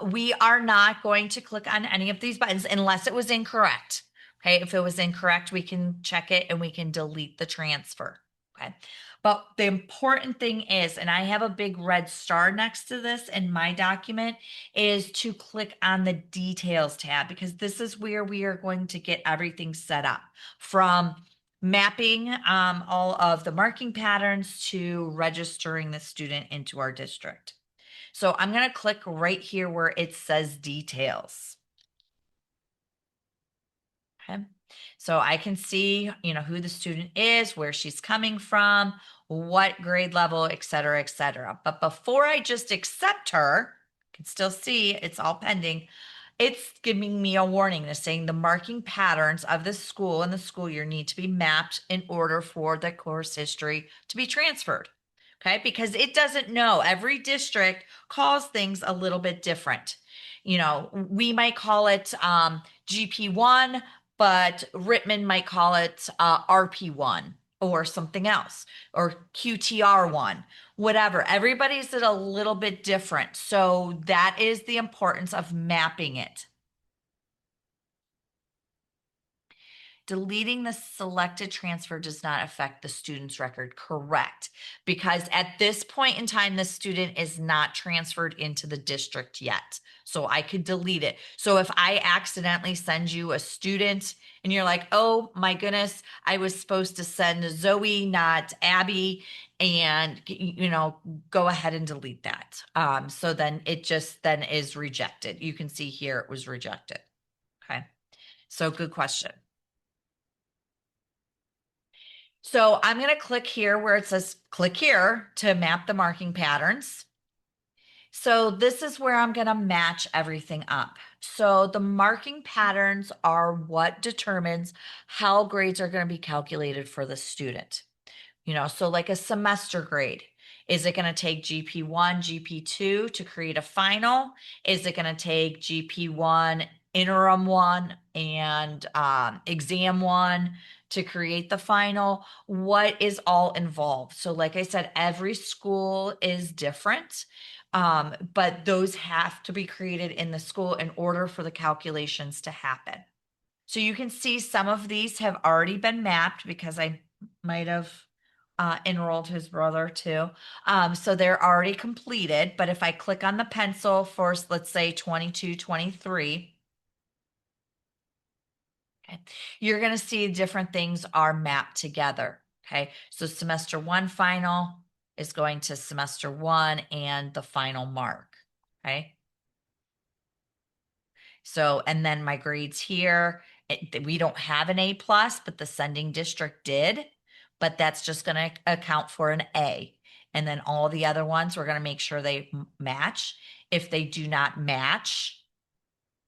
We are not going to click on any of these buttons unless it was incorrect. Okay, if it was incorrect, we can check it and we can delete the transfer. Okay, but the important thing is, and I have a big red star next to this in my document, is to click on the details tab, because this is where we are going to get everything set up, from mapping all of the marking patterns to registering the student into our district. So I'm going to click right here where it says details. Okay. So I can see, who the student is, where she's coming from, what grade level, et cetera, et cetera. But before I just accept her, you can still see it's all pending. It's giving me a warning that's saying the marking patterns of the school and the school year need to be mapped in order for the course history to be transferred. Okay, because it doesn't know. Every district calls things a little bit different. We might call it GP1, but Rittman might call it RP1 or something else, or QTR1, whatever. Everybody's at a little bit different. So that is the importance of mapping it. Deleting the selected transfer does not affect the student's record. Correct. Because at this point in time, the student is not transferred into the district yet. So I could delete it. So if I accidentally send you a student and you're like, oh my goodness, I was supposed to send Zoe, not Abby, and go ahead and delete that. So then it just then is rejected. You can see here it was rejected. Okay. So good question. So I'm going to click here where it says click here to map the marking patterns. So this is where I'm going to match everything up. So the marking patterns are what determines how grades are going to be calculated for the student. So like a semester grade. Is it going to take GP1, GP2 to create a final? Is it going to take GP1, interim one, and exam one to create the final? What is all involved? So like I said, every school is different, but those have to be created in the school in order for the calculations to happen. So you can see some of these have already been mapped because I might have enrolled his brother too. So they're already completed. But if I click on the pencil for, let's say, 22, 23, okay, you're going to see different things are mapped together. Okay, so semester one final is going to semester one and the final mark. Okay. So, and then my grades here, we don't have an A plus, but the sending district did, but that's just going to account for an A. And then all the other ones, we're going to make sure they match. If they do not match,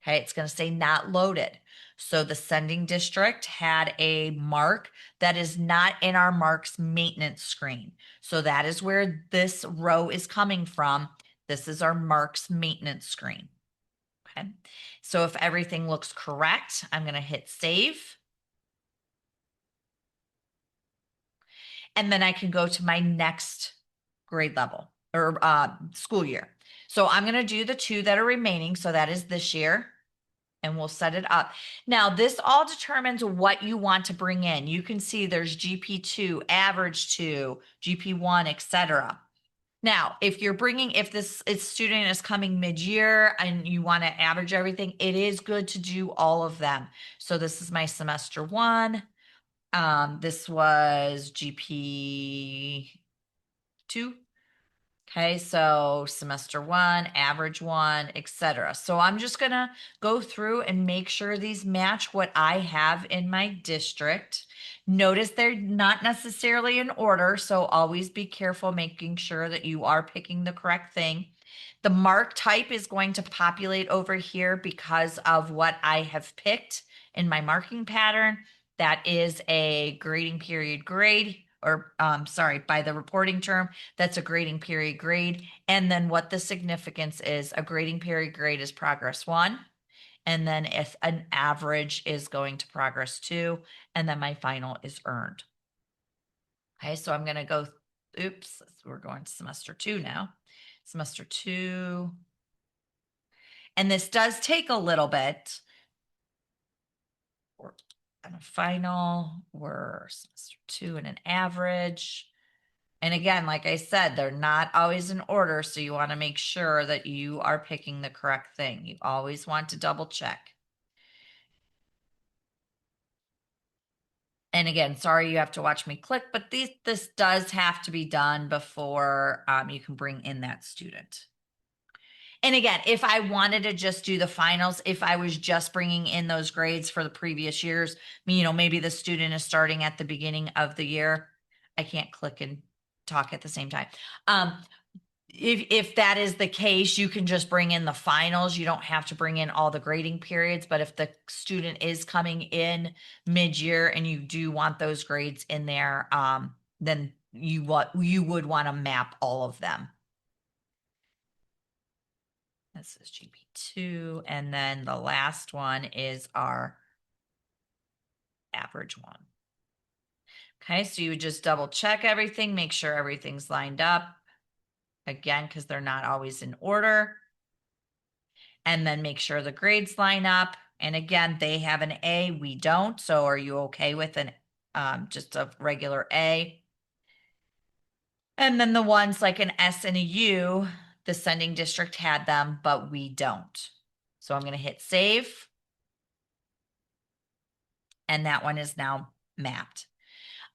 okay, it's going to say not loaded. So the sending district had a mark that is not in our marks maintenance screen. So that is where this row is coming from. This is our marks maintenance screen. Okay. So if everything looks correct, I'm going to hit save. And then I can go to my next grade level or school year. So I'm going to do the two that are remaining. So that is this year. And we'll set it up. Now, this all determines what you want to bring in. You can see there's GP2, average 2, GP1, etc. Now, if this student is coming mid-year and you want to average everything, it is good to do all of them. So this is my semester one. This was GP2. Okay, so semester one, average one, etc. So I'm just gonna go through and make sure these match what I have in my district. Notice they're not necessarily in order, so always be careful making sure that you are picking the correct thing. The mark type is going to populate over here because of what I have picked in my marking pattern. That is a grading period grade, or sorry, by the reporting term, that's a grading period grade. And then what the significance is, a grading period grade is progress one. And then if an average is going to progress two, and then my final is earned. Okay, so I'm going to go, oops, we're going to semester two now. Semester two. And this does take a little bit. We're on a final, we're semester two and an average. And again, like I said, they're not always in order. So you want to make sure that you are picking the correct thing. You always want to double check. And again, sorry you have to watch me click, but this does have to be done before you can bring in that student. And again, if I wanted to just do the finals, if I was just bringing in those grades for the previous years, maybe the student is starting at the beginning of the year. I can't click and talk at the same time. If that is the case, you can just bring in the finals. You don't have to bring in all the grading periods. But if the student is coming in mid-year and you do want those grades in there, then you would want to map all of them. This is GP2, and then the last one is our average one. Okay, so you would just double check everything, make sure everything's lined up. Again, because they're not always in order. And then make sure the grades line up. And again, they have an A, we don't. So are you okay with an just a regular A? And then the ones like an S and a U, the sending district had them, but we don't. So I'm going to hit save. And that one is now mapped.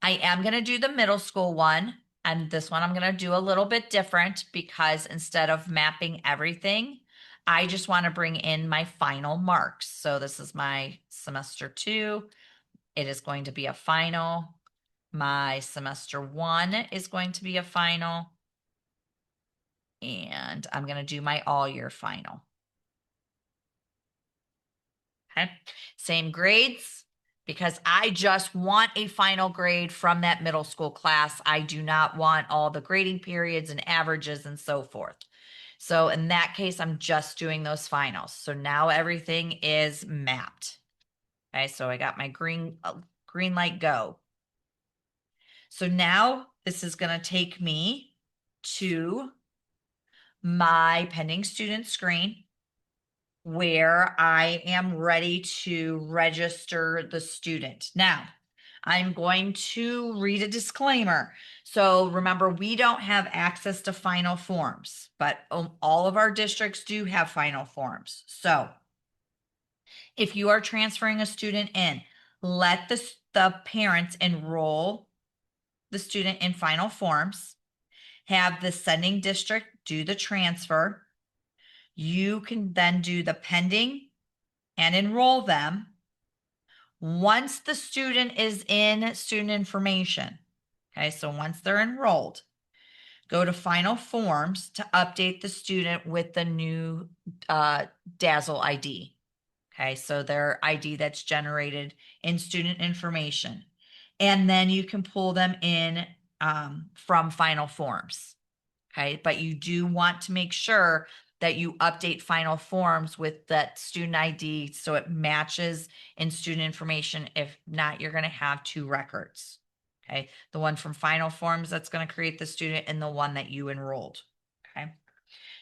I am going to do the middle school one. And this one I'm going to do a little bit different because instead of mapping everything, I just want to bring in my final marks. So this is my semester two. It is going to be a final. My semester one is going to be a final. And I'm going to do my all year final. Okay. Same grades, because I just want a final grade from that middle school class. I do not want all the grading periods and averages and so forth. So in that case, I'm just doing those finals. So now everything is mapped. Okay, so I got my green light go. So now this is going to take me to my pending student screen. where I am ready to register the student. Now, I'm going to read a disclaimer. So remember, we don't have access to final forms, but all of our districts do have final forms. So if you are transferring a student in, let the parents enroll the student in final forms, have the sending district do the transfer. You can then do the pending and enroll them. Once the student is in student information, okay, so once they're enrolled, go to final forms to update the student with the new Dazzle ID. Okay, so their ID that's generated in student information. And then you can pull them in from final forms. Okay, but you do want to make sure that you update final forms with that student ID so it matches in student information. If not, you're going to have two records. Okay, the one from final forms that's going to create the student and the one that you enrolled. Okay,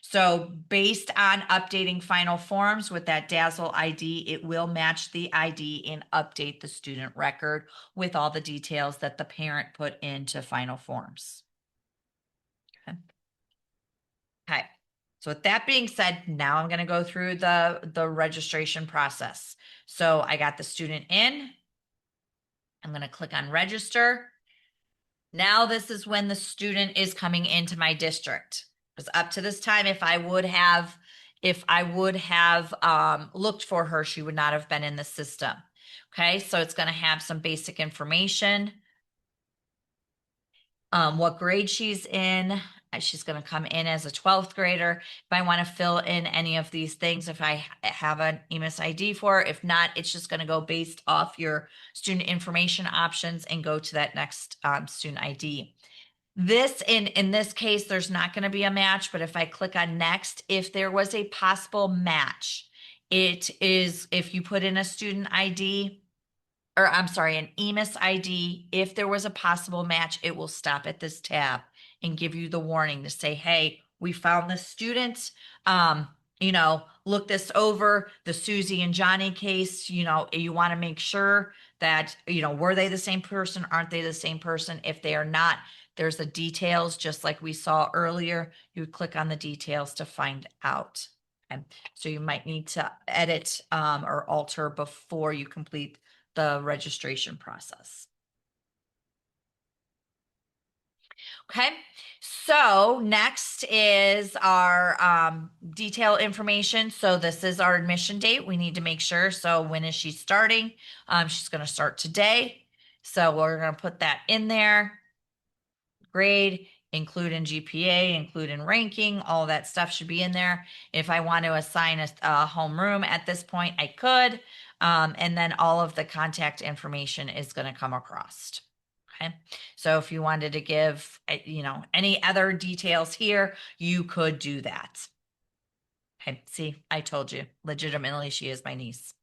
so based on updating final forms with that Dazzle ID, it will match the ID and update the student record with all the details that the parent put into final forms. Okay. Okay. So with that being said, now I'm going to go through the registration process. So I got the student in. I'm going to click on register. Now this is when the student is coming into my district. Because up to this time, if I would have looked for her, she would not have been in the system. Okay, so it's going to have some basic information. What grade she's in. She's going to come in as a 12th grader. If I want to fill in any of these things, if I have an EMIS ID for her, if not, it's just going to go based off your student information options and go to that next student ID. This in this case, there's not going to be a match, but if I click on next, if there was a possible match, it is if you put in a student ID, or I'm sorry, an EMIS ID, if there was a possible match, it will stop at this tab and give you the warning to say, hey, we found the student. Look this over. The Susie and Johnny case, you want to make sure that, were they the same person? Aren't they the same person? If they are not, there's the details, just like we saw earlier. You would click on the details to find out. And so you might need to edit or alter before you complete the registration process. Okay, so next is our detail information. So this is our admission date. We need to make sure. So when is she starting? She's going to start today. So we're going to put that in there. Grade, include in GPA, include in ranking, all that stuff should be in there. If I want to assign a homeroom at this point, I could. And then all of the contact information is going to come across. Okay. So if you wanted to give, any other details here, you could do that. Okay. See, I told you, legitimately, she is my niece.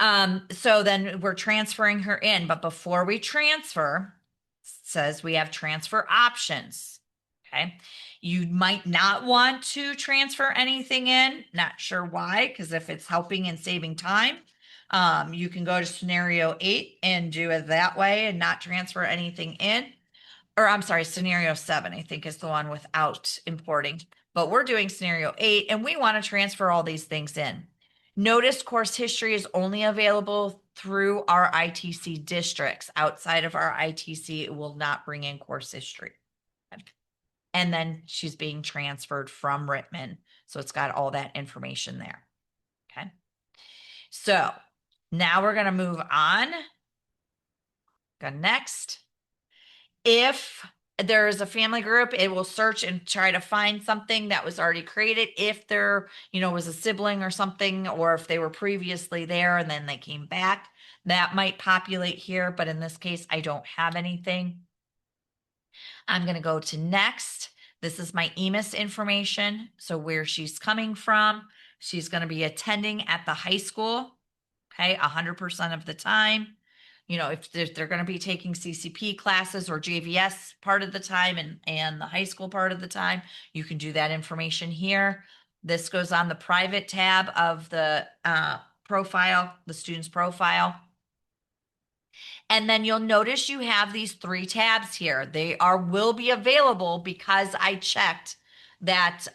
So then we're transferring her in, but before we transfer, says we have transfer options. Okay. You might not want to transfer anything in. Not sure why, because if it's helping and saving time, you can go to scenario 8 and do it that way and not transfer anything in. Or I'm sorry, scenario 7, I think is the one without importing. But we're doing scenario 8 and we want to transfer all these things in. Notice course history is only available through our ITC districts. Outside of our ITC, it will not bring in course history. And then she's being transferred from Rittman. So it's got all that information there. Okay. So now we're going to move on. Go next. If there's a family group, it will search and try to find something that was already created. If there, was a sibling or something, or if they were previously there and then they came back, that might populate here. But in this case, I don't have anything. I'm going to go to next. This is my EMIS information. So where she's coming from, she's going to be attending at the high school. Okay, 100% of the time. If they're going to be taking CCP classes or JVS part of the time and the high school part of the time, you can do that information here. This goes on the private tab of the profile, the student's profile. And then you'll notice you have these 3 tabs here. They will be available because I checked that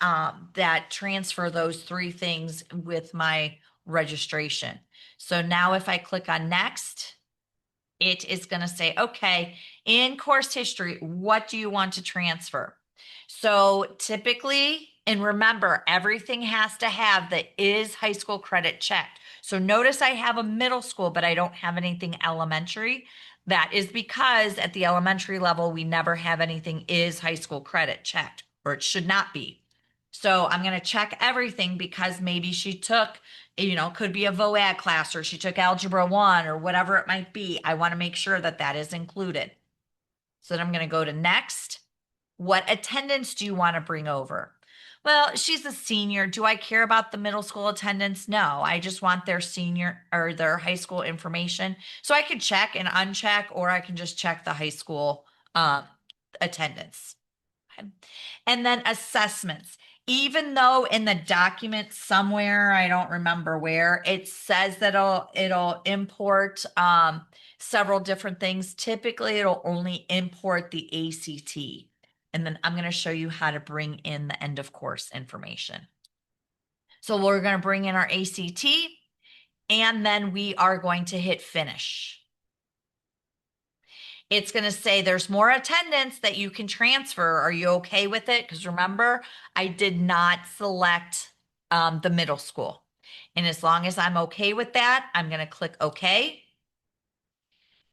that transfer those 3 things with my registration. So now if I click on next, it is going to say, okay, in course history, what do you want to transfer? So typically, and remember, everything has to have the is high school credit checked. So notice I have a middle school, but I don't have anything elementary. That is because at the elementary level, we never have anything is high school credit checked, or it should not be. So I'm going to check everything because maybe she took, could be a VOAG class, or she took Algebra 1 or whatever it might be. I want to make sure that that is included. So then I'm going to go to next. What attendance do you want to bring over? Well, she's a senior. Do I care about the middle school attendance? No, I just want their senior or their high school information. So I can check and uncheck, or I can just check the high school attendance. Okay. And then assessments. Even though in the document somewhere, I don't remember where, it says that it'll import several different things. Typically, it'll only import the ACT. And then I'm going to show you how to bring in the end of course information. So we're going to bring in our ACT, and then we are going to hit finish. It's going to say there's more attendance that you can transfer. Are you okay with it? Because remember, I did not select the middle school. And as long as I'm okay with that, I'm going to click OK.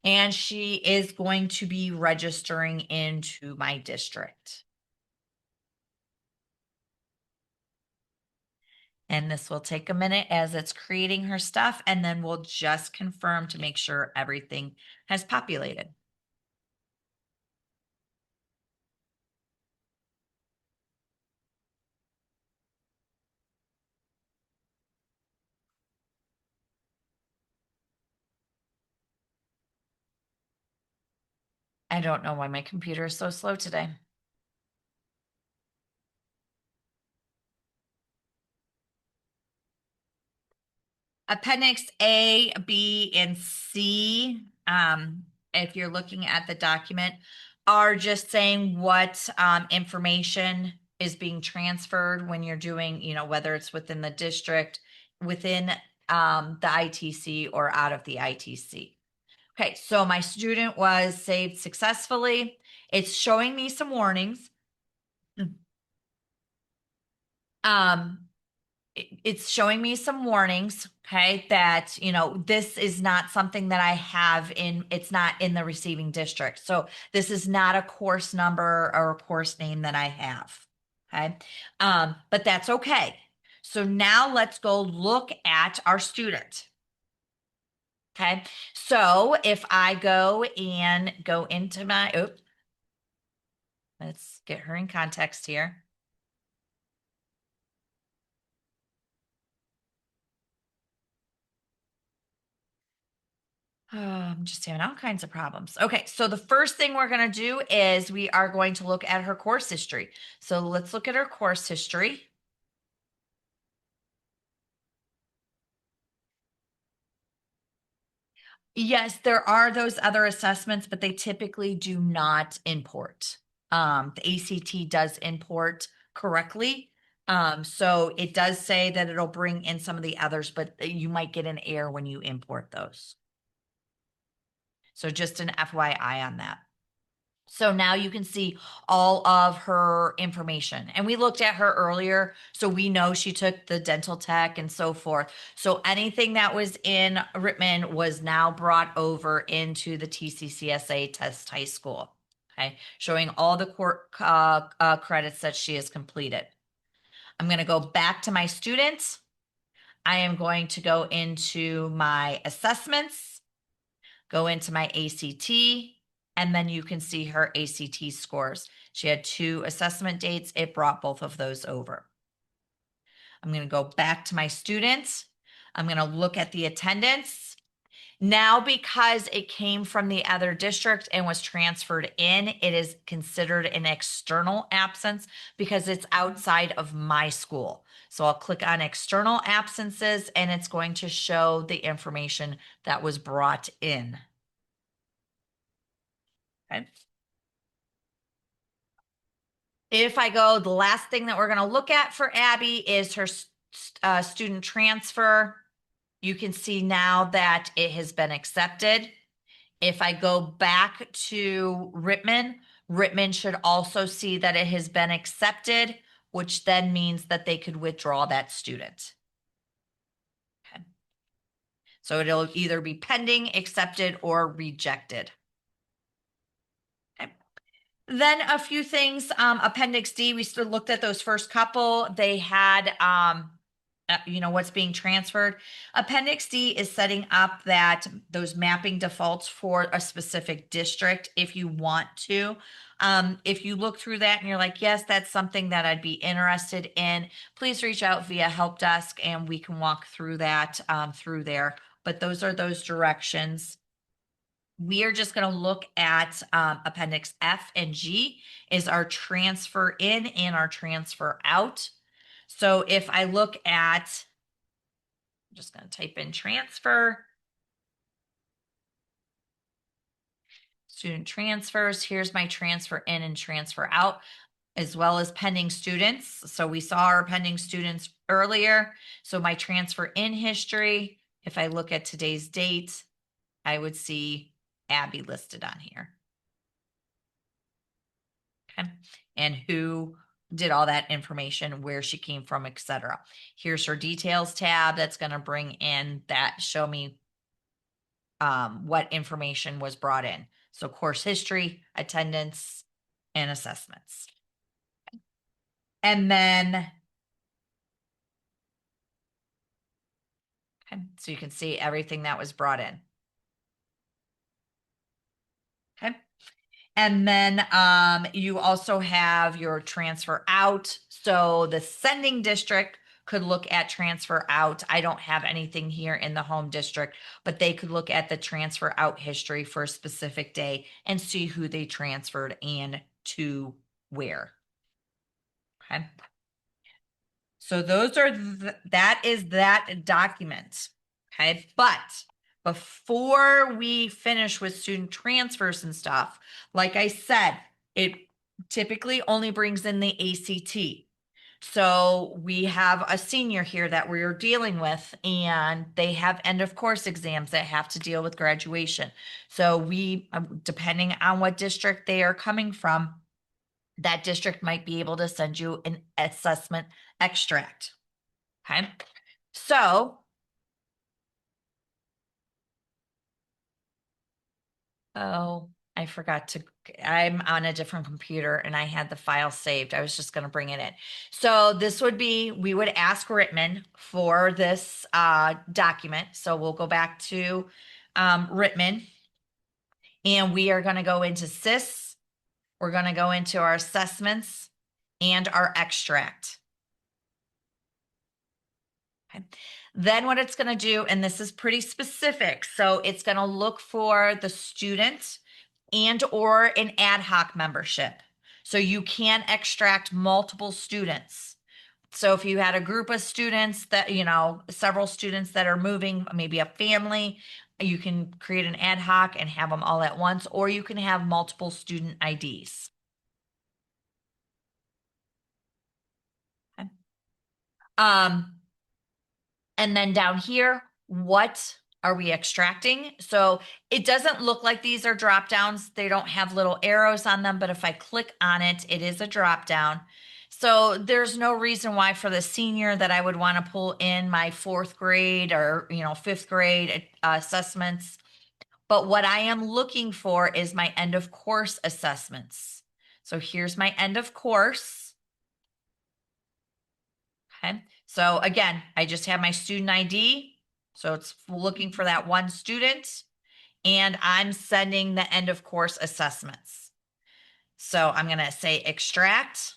And she is going to be registering into my district. And this will take a minute as it's creating her stuff, and then we'll just confirm to make sure everything has populated. I don't know why my computer is so slow today. Appendix A, B, and C, if you're looking at the document, are just saying what information is being transferred when you're doing, whether it's within the district, within the ITC, or out of the ITC. Okay, so my student was saved successfully. It's showing me some warnings. It's showing me some warnings, okay, that, this is not something that I have it's not in the receiving district. So this is not a course number or a course name that I have, okay? But that's okay. So now let's go look at our student. Okay, so if I go into my, let's get her in context here. Oh, I'm just having all kinds of problems. Okay, so the first thing we're going to do is we are going to look at her course history. So let's look at her course history. Yes, there are those other assessments, but they typically do not import. The ACT does import correctly. So it does say that it'll bring in some of the others, but you might get an error when you import those. So just an FYI on that. So now you can see all of her information. And we looked at her earlier, so we know she took the dental tech and so forth. So anything that was in Rittman was now brought over into the TCCSA test high school. Okay, showing all the credits that she has completed. I'm going to go back to my students. I am going to go into my assessments, go into my ACT, and then you can see her ACT scores. She had 2 assessment dates. It brought both of those over. I'm going to go back to my students. I'm going to look at the attendance. Now, because it came from the other district and was transferred in, it is considered an external absence because it's outside of my school. So I'll click on external absences and it's going to show the information that was brought in. Okay. If I go, the last thing that we're going to look at for Abby is her student transfer. You can see now that it has been accepted. If I go back to Rittman should also see that it has been accepted, which then means that they could withdraw that student. Okay. So it'll either be pending, accepted, or rejected. Okay. Then a few things, Appendix D, we still looked at those first couple. They had, what's being transferred. Appendix D is setting up that those mapping defaults for a specific district if you want to. If you look through that and you're like, yes, that's something that I'd be interested in, please reach out via help desk and we can walk through that through there. But those are those directions. We are just going to look at Appendix F and G is our transfer in and our transfer out. So if I look at, I'm just going to type in transfer, student transfers, here's my transfer in and transfer out, as well as pending students. So we saw our pending students earlier. So my transfer in history, if I look at today's date, I would see Abby listed on here. Okay. And who did all that information, where she came from, etc. Here's her details tab that's going to bring in that, show me what information was brought in. So course history, attendance, and assessments. And then, okay, so you can see everything that was brought in. Okay. And then you also have your transfer out. So the sending district could look at transfer out. I don't have anything here in the home district, but they could look at the transfer out history for a specific day and see who they transferred and to where. Okay. So those are, that is that document. Okay. But before we finish with student transfers and stuff, like I said, it typically only brings in the ACT. So we have a senior here that we're dealing with, and they have end of course exams that have to deal with graduation. So we, depending on what district they are coming from, that district might be able to send you an assessment extract. Okay. So, oh, I forgot to, I'm on a different computer and I had the file saved. I was just going to bring it in. So this would be, we would ask Rittman for this document. So we'll go back to Rittman and we are going to go into SIS. We're going to go into our assessments and our extract. Okay. Then what it's going to do, and this is pretty specific, so it's going to look for the student and or an ad hoc membership. So you can extract multiple students. So if you had a group of students that, several students that are moving, maybe a family, you can create an ad hoc and have them all at once, or you can have multiple student IDs. Okay. And then down here, what are we extracting? So it doesn't look like these are drop downs. They don't have little arrows on them, but if I click on it, it is a drop down. So there's no reason why for the senior that I would want to pull in my fourth grade or, fifth grade assessments. But what I am looking for is my end of course assessments. So here's my end of course. Okay. So again, I just have my student ID. So it's looking for that one student and I'm sending the end of course assessments. So I'm going to say extract.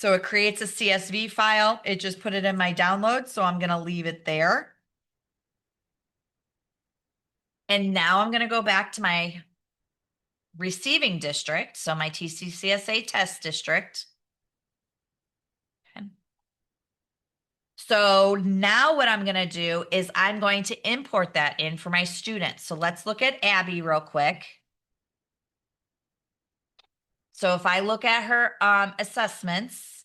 So it creates a CSV file. It just put it in my download, so I'm going to leave it there. And now I'm going to go back to my receiving district, so my TCCSA test district. Okay. So now what I'm going to do is I'm going to import that in for my students. So let's look at Abby real quick. So if I look at her assessments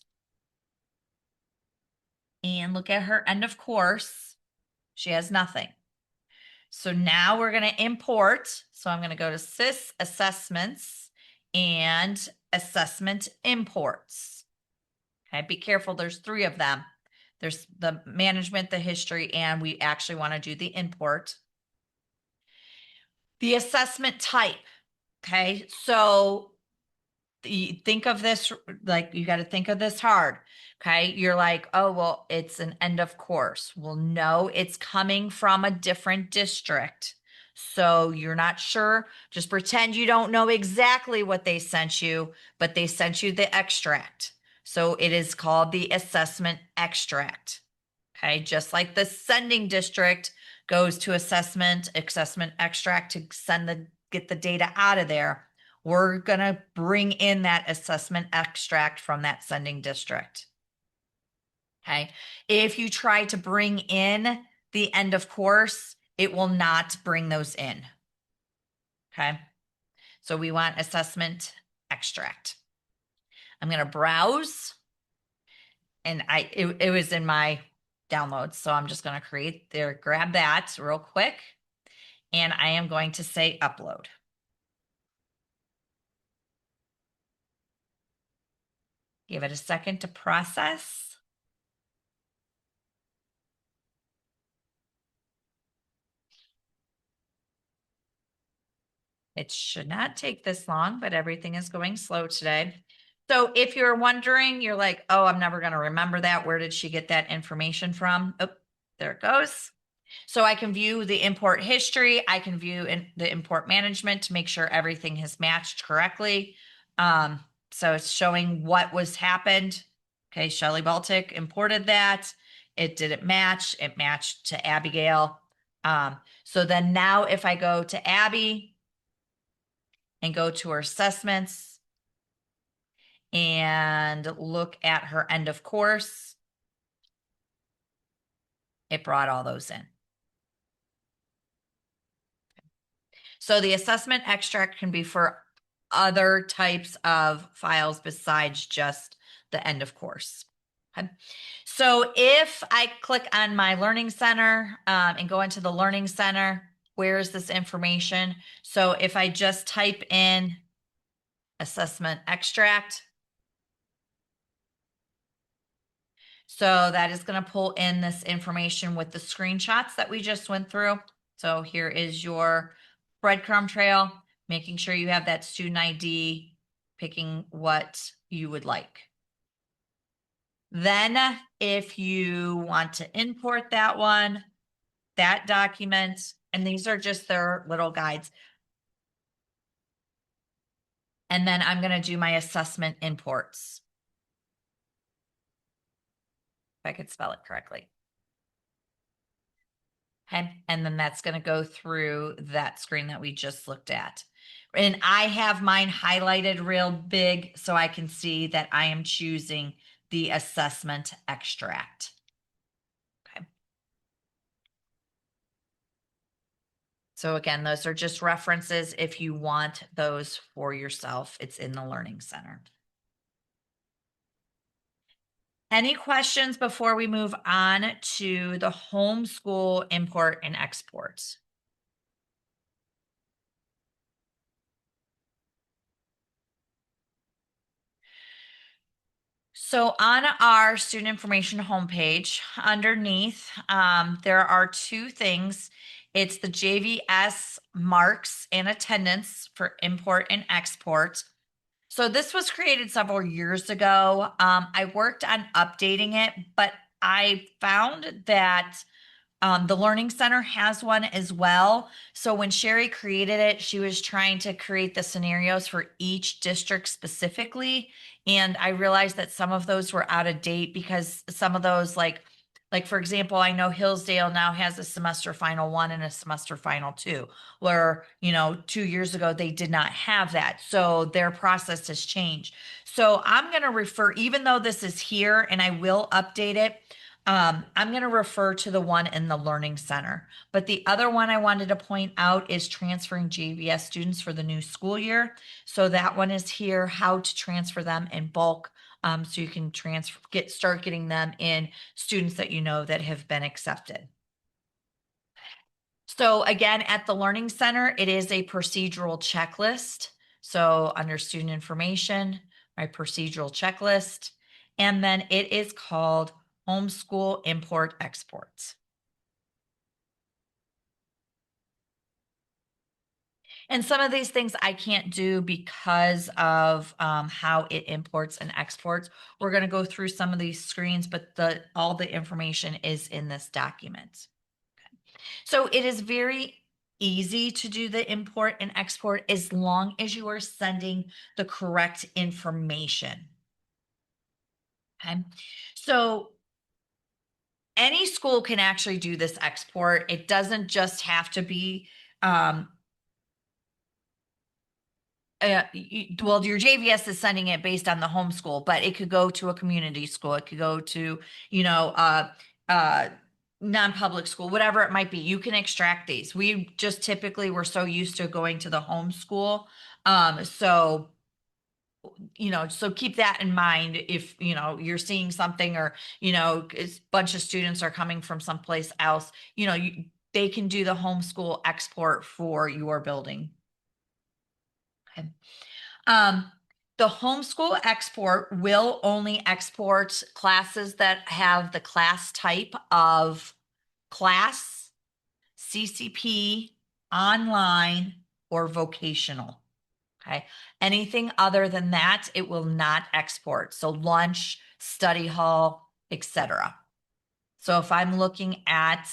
and look at her end of course, she has nothing. So now we're going to import. So I'm going to go to Sys Assessments and Assessment Imports. Okay, be careful. There's 3 of them. There's the management, the history, and we actually want to do the import. The assessment type. Okay, so you think of this like you got to think of this hard. Okay, you're like, oh, well, it's an end of course. Well, no, it's coming from a different district. So you're not sure. Just pretend you don't know exactly what they sent you, but they sent you the extract. So it is called the assessment extract. Okay, just like the sending district goes to assessment extract to get the data out of there. We're going to bring in that assessment extract from that sending district. Okay. If you try to bring in the end of course, it will not bring those in. Okay. So we want assessment extract. I'm going to browse, and it was in my downloads. So I'm just going to grab that real quick. And I am going to say upload. Give it a second to process. It should not take this long, but everything is going slow today. So if you're wondering, you're like, oh, I'm never going to remember that. Where did she get that information from? Oh, there it goes. So I can view the import history. I can view the import management to make sure everything has matched correctly. So it's showing what was happened. Okay, Shelley Baltic imported that. It didn't match. It matched to Abigail. So then now if I go to Abby and go to her assessments and look at her end of course, it brought all those in. So the assessment extract can be for other types of files besides just the end of course. Okay. So if I click on my Learning Center and go into the Learning Center, where is this information? So if I just type in assessment extract, so that is going to pull in this information with the screenshots that we just went through. So here is your breadcrumb trail, making sure you have that student ID, picking what you would like. Then if you want to import that one, that document, and these are just their little guides. And then I'm going to do my assessment imports. If I could spell it correctly. Okay. And then that's going to go through that screen that we just looked at. And I have mine highlighted real big so I can see that I am choosing the assessment extract. Okay. So again, those are just references. If you want those for yourself, it's in the Learning Center. Any questions before we move on to the homeschool import and export? So on our student information homepage, underneath, there are 2 things. It's the JVS marks and attendance for import and export. So this was created several years ago. I worked on updating it, but I found that The Learning Center has one as well. So when Sherry created it, she was trying to create the scenarios for each district specifically. And I realized that some of those were out of date because some of those, like for example, I know Hillsdale now has a semester final 1 and a semester final 2, where, 2 years ago they did not have that. So their process has changed. So I'm going to refer, even though this is here and I will update it, I'm going to refer to the one in the Learning Center. But the other one I wanted to point out is transferring JVS students for the new school year. So that one is here, how to transfer them in bulk. So you can start getting them in students that you know that have been accepted. So again, at the Learning Center, it is a procedural checklist. So under student information, my procedural checklist, and then it is called homeschool import exports. And some of these things I can't do because of how it imports and exports. We're going to go through some of these screens, but all the information is in this document. So it is very easy to do the import and export as long as you are sending the correct information. Okay. So any school can actually do this export. It doesn't just have to be, well, your JVS is sending it based on the homeschool, but it could go to a community school. It could go to, uh, non-public school, whatever it might be. You can extract these. We just typically we're so used to going to the homeschool. So so keep that in mind if you're seeing something, or a bunch of students are coming from someplace else, they can do the homeschool export for your building. Okay. um the homeschool export will only export classes that have the class type of class, CCP, online, or vocational. Okay. Anything other than that, it will not export. So lunch, study hall, etc. So if I'm looking at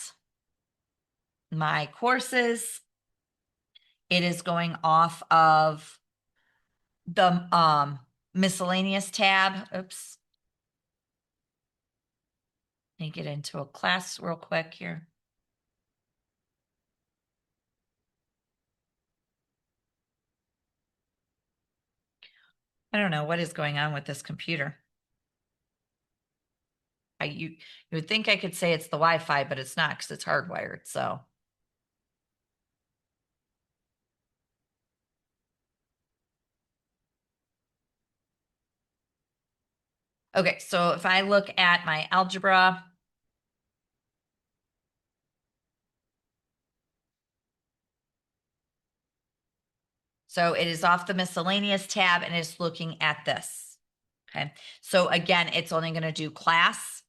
my courses, it is going off of the miscellaneous tab. Oops. Let me get into a class real quick here. I don't know what is going on with this computer. You would think I could say it's the Wi-Fi, but it's not because it's hardwired. So okay, so if I look at my algebra, so it is off the miscellaneous tab and it's looking at this. Okay, so again, it's only going to do class,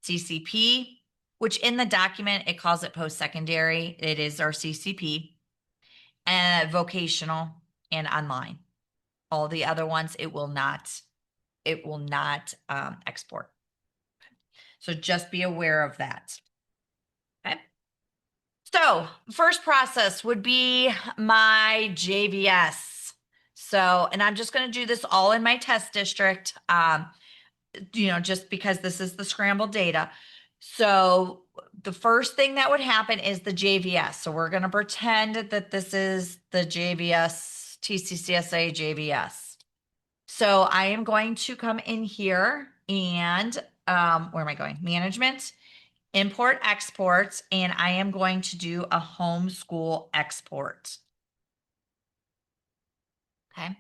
CCP, which in the document it calls it post-secondary. It is our CCP, and vocational and online. All the other ones it will not export. So just be aware of that. Okay. So first process would be my JVS. So, and I'm just going to do this all in my test district, just because this is the scrambled data. So the first thing that would happen is the JVS. So we're going to pretend that this is the JVS, TCCSA JVS. So I am going to come in here and where am I going? Management, import exports, and I am going to do a homeschool export. Okay.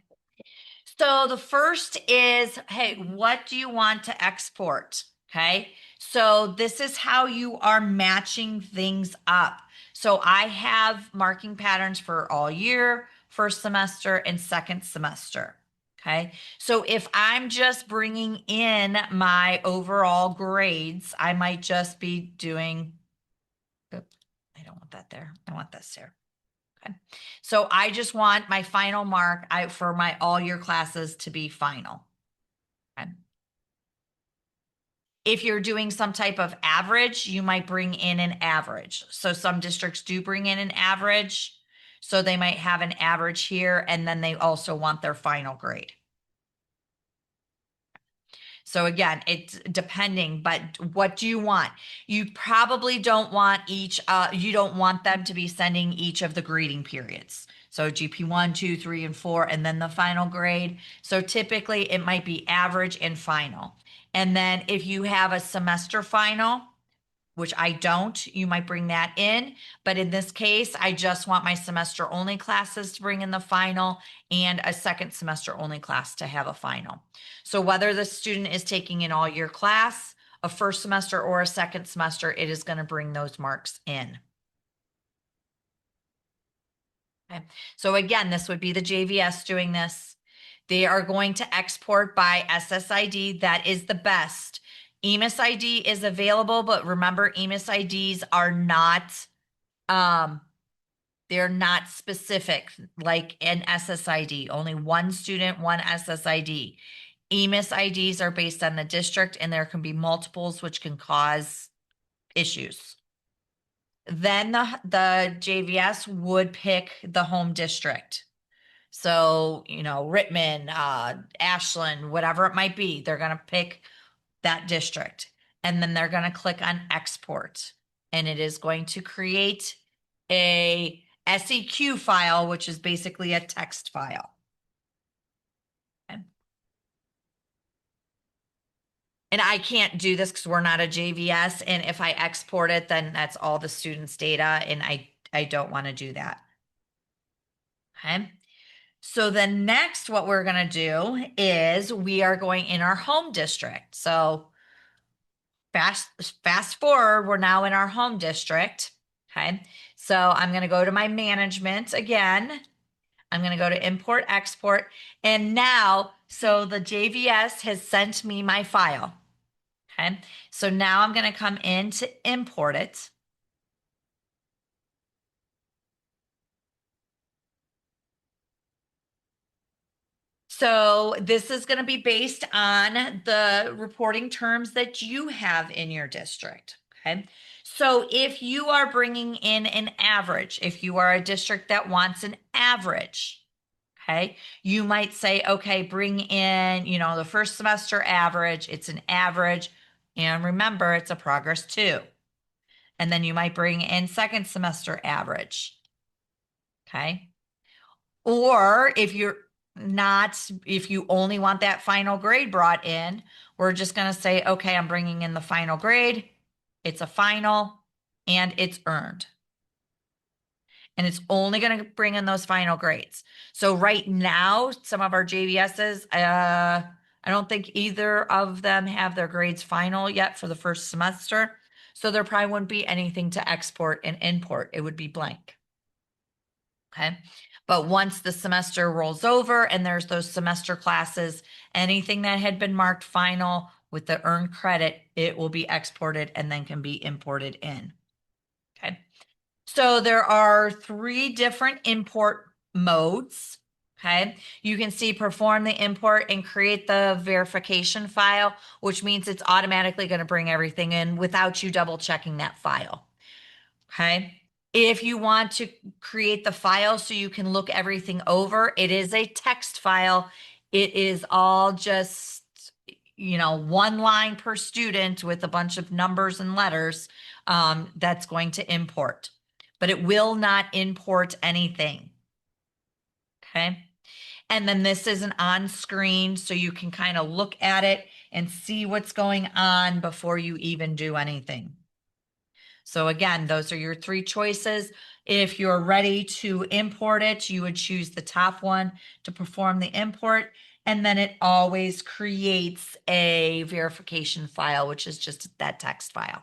So the first is, hey, what do you want to export? Okay. So this is how you are matching things up. So I have marking patterns for all year, first semester, and second semester. Okay. So if I'm just bringing in my overall grades, I might just be doing, oops, I don't want that there. I want this here. Okay. So I just want my final mark for my all year classes to be final. Okay. If you're doing some type of average, you might bring in an average. So some districts do bring in an average. So they might have an average here, and then they also want their final grade. So again, it's depending, but what do you want? You probably don't want you don't want them to be sending each of the grading periods. So GP 1, 2, 3, and 4, and then the final grade. So typically it might be average and final. And then if you have a semester final, which I don't, you might bring that in. But in this case, I just want my semester only classes to bring in the final and a second semester only class to have a final. So whether the student is taking an all year class, a first semester or a second semester, it is going to bring those marks in. Okay. So again, this would be the JVS doing this. They are going to export by SSID. That is the best. EMIS ID is available, but remember, EMIS IDs are not, they're not specific like an SSID. Only one student, one SSID. EMIS IDs are based on the district, and there can be multiples, which can cause issues. Then the JVS would pick the home district. So, Rittman, Ashland, whatever it might be, they're going to pick that district. And then they're going to click on export. And it is going to create a SEQ file, which is basically a text file. Okay. And I can't do this because we're not a JVS. And if I export it, then that's all the students' data. And I don't want to do that. Okay. So then next, what we're going to do is we are going in our home district. So fast forward, we're now in our home district. Okay. So I'm going to go to my management again. I'm going to go to import export. And now, so the JVS has sent me my file. Okay. So now I'm going to come in to import it. So this is going to be based on the reporting terms that you have in your district. Okay. So if you are bringing in an average, if you are a district that wants an average, okay, you might say, okay, bring in, the first semester average, it's an average. And remember, it's a progress too. And then you might bring in second semester average. Okay. Or if you only want that final grade brought in, we're just going to say, okay, I'm bringing in the final grade. It's a final and it's earned. And it's only going to bring in those final grades. So right now, some of our JVSs, I don't think either of them have their grades final yet for the first semester. So there probably wouldn't be anything to export and import. It would be blank. Okay. But once the semester rolls over and there's those semester classes, anything that had been marked final with the earned credit, it will be exported and then can be imported in. Okay. So there are 3 different import modes. Okay. You can see perform the import and create the verification file, which means it's automatically going to bring everything in without you double checking that file. Okay. If you want to create the file so you can look everything over, it is a text file. It is all just, one line per student with a bunch of numbers and letters that's going to import. But it will not import anything. Okay. And then this is an on screen so you can kind of look at it and see what's going on before you even do anything. So again, those are your 3 choices. If you're ready to import it, you would choose the top one to perform the import. And then it always creates a verification file, which is just that text file.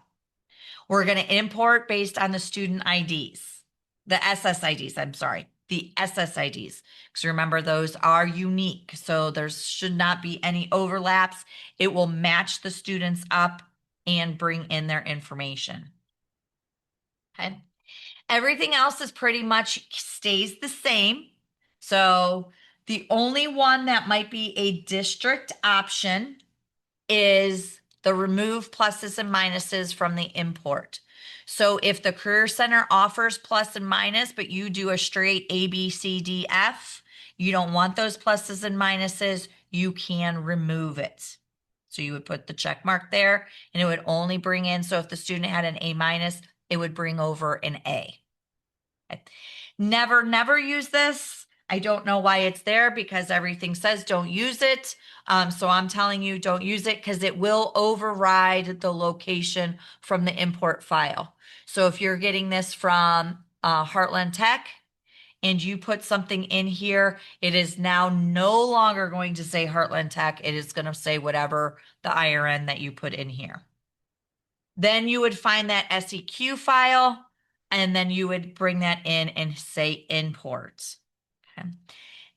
We're going to import based on the student IDs, the SSIDs, I'm sorry, the SSIDs. Because remember, those are unique. So there should not be any overlaps. It will match the students up and bring in their information. Okay. Everything else is pretty much stays the same. So the only one that might be a district option is the remove pluses and minuses from the import. So if the Career Center offers plus and minus, but you do a straight A, B, C, D, F, you don't want those pluses and minuses, you can remove it. So you would put the check mark there and it would only bring in, so if the student had an A minus, it would bring over an A. Okay. Never use this. I don't know why it's there because everything says don't use it. So I'm telling you don't use it because it will override the location from the import file. So if you're getting this from Heartland Tech and you put something in here, it is now no longer going to say Heartland Tech. It is going to say whatever the IRN that you put in here. Then you would find that SEQ file, and then you would bring that in and say import. Okay.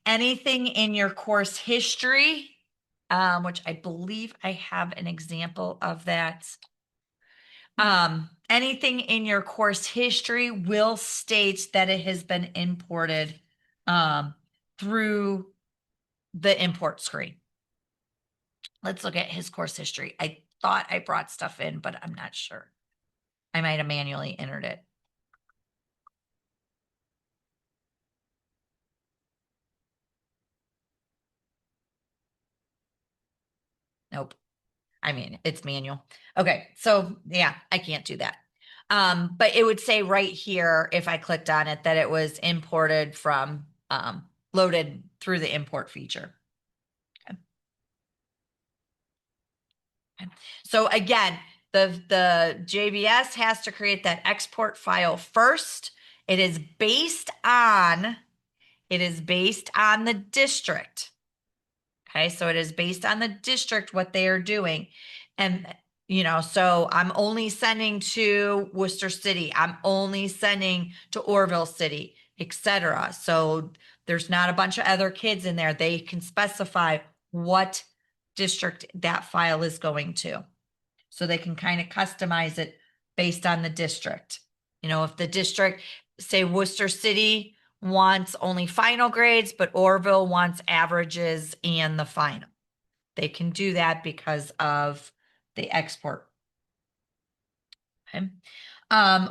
Anything in your course history, which I believe I have an example of that. Anything in your course history will state that it has been imported through the import screen. Let's look at his course history. I thought I brought stuff in, but I'm not sure. I might have manually entered it. Nope. I mean, it's manual. Okay. So yeah, I can't do that. But it would say right here, if I clicked on it, that it was imported from, loaded through the import feature. Okay. Okay. So again, the JVS has to create that export file first. It is based on the district. Okay, so it is based on the district, what they are doing. And, so I'm only sending to Worcester City. I'm only sending to Orville City, etc. So there's not a bunch of other kids in there. They can specify what district that file is going to. So they can kind of customize it based on the district. If the district, say Worcester City, wants only final grades, but Orville wants averages and the final. They can do that because of the export. Okay.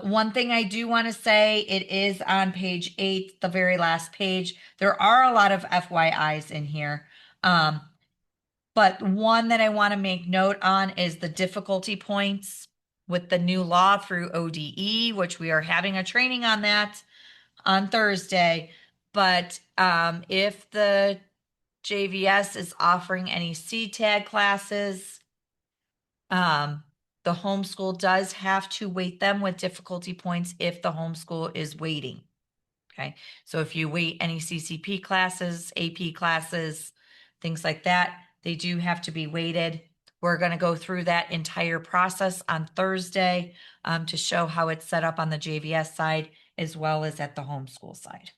One thing I do want to say, it is on page 8, the very last page. There are a lot of FYIs in here. But one that I want to make note on is the difficulty points with the new law through ODE, which we are having a training on that on Thursday. But if the JVS is offering any CTAG classes, the homeschool does have to weight them with difficulty points if the homeschool is weighting. Okay, so if you weight any CCP classes, AP classes, things like that, they do have to be weighted. We're going to go through that entire process on Thursday to show how it's set up on the JVS side as well as at the homeschool side.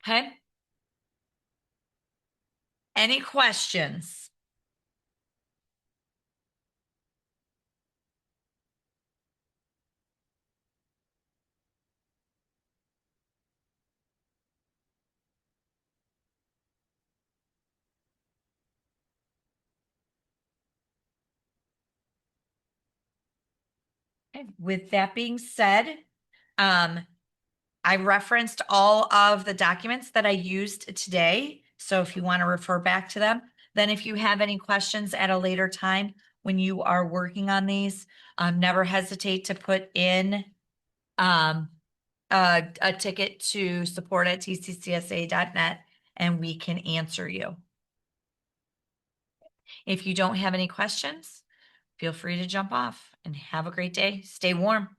Okay. Any questions? Okay. With that being said, I referenced all of the documents that I used today. So if you want to refer back to them, then if you have any questions at a later time when you are working on these, never hesitate to put in a ticket to support@tccsa.net and we can answer you. If you don't have any questions, feel free to jump off and have a great day. Stay warm.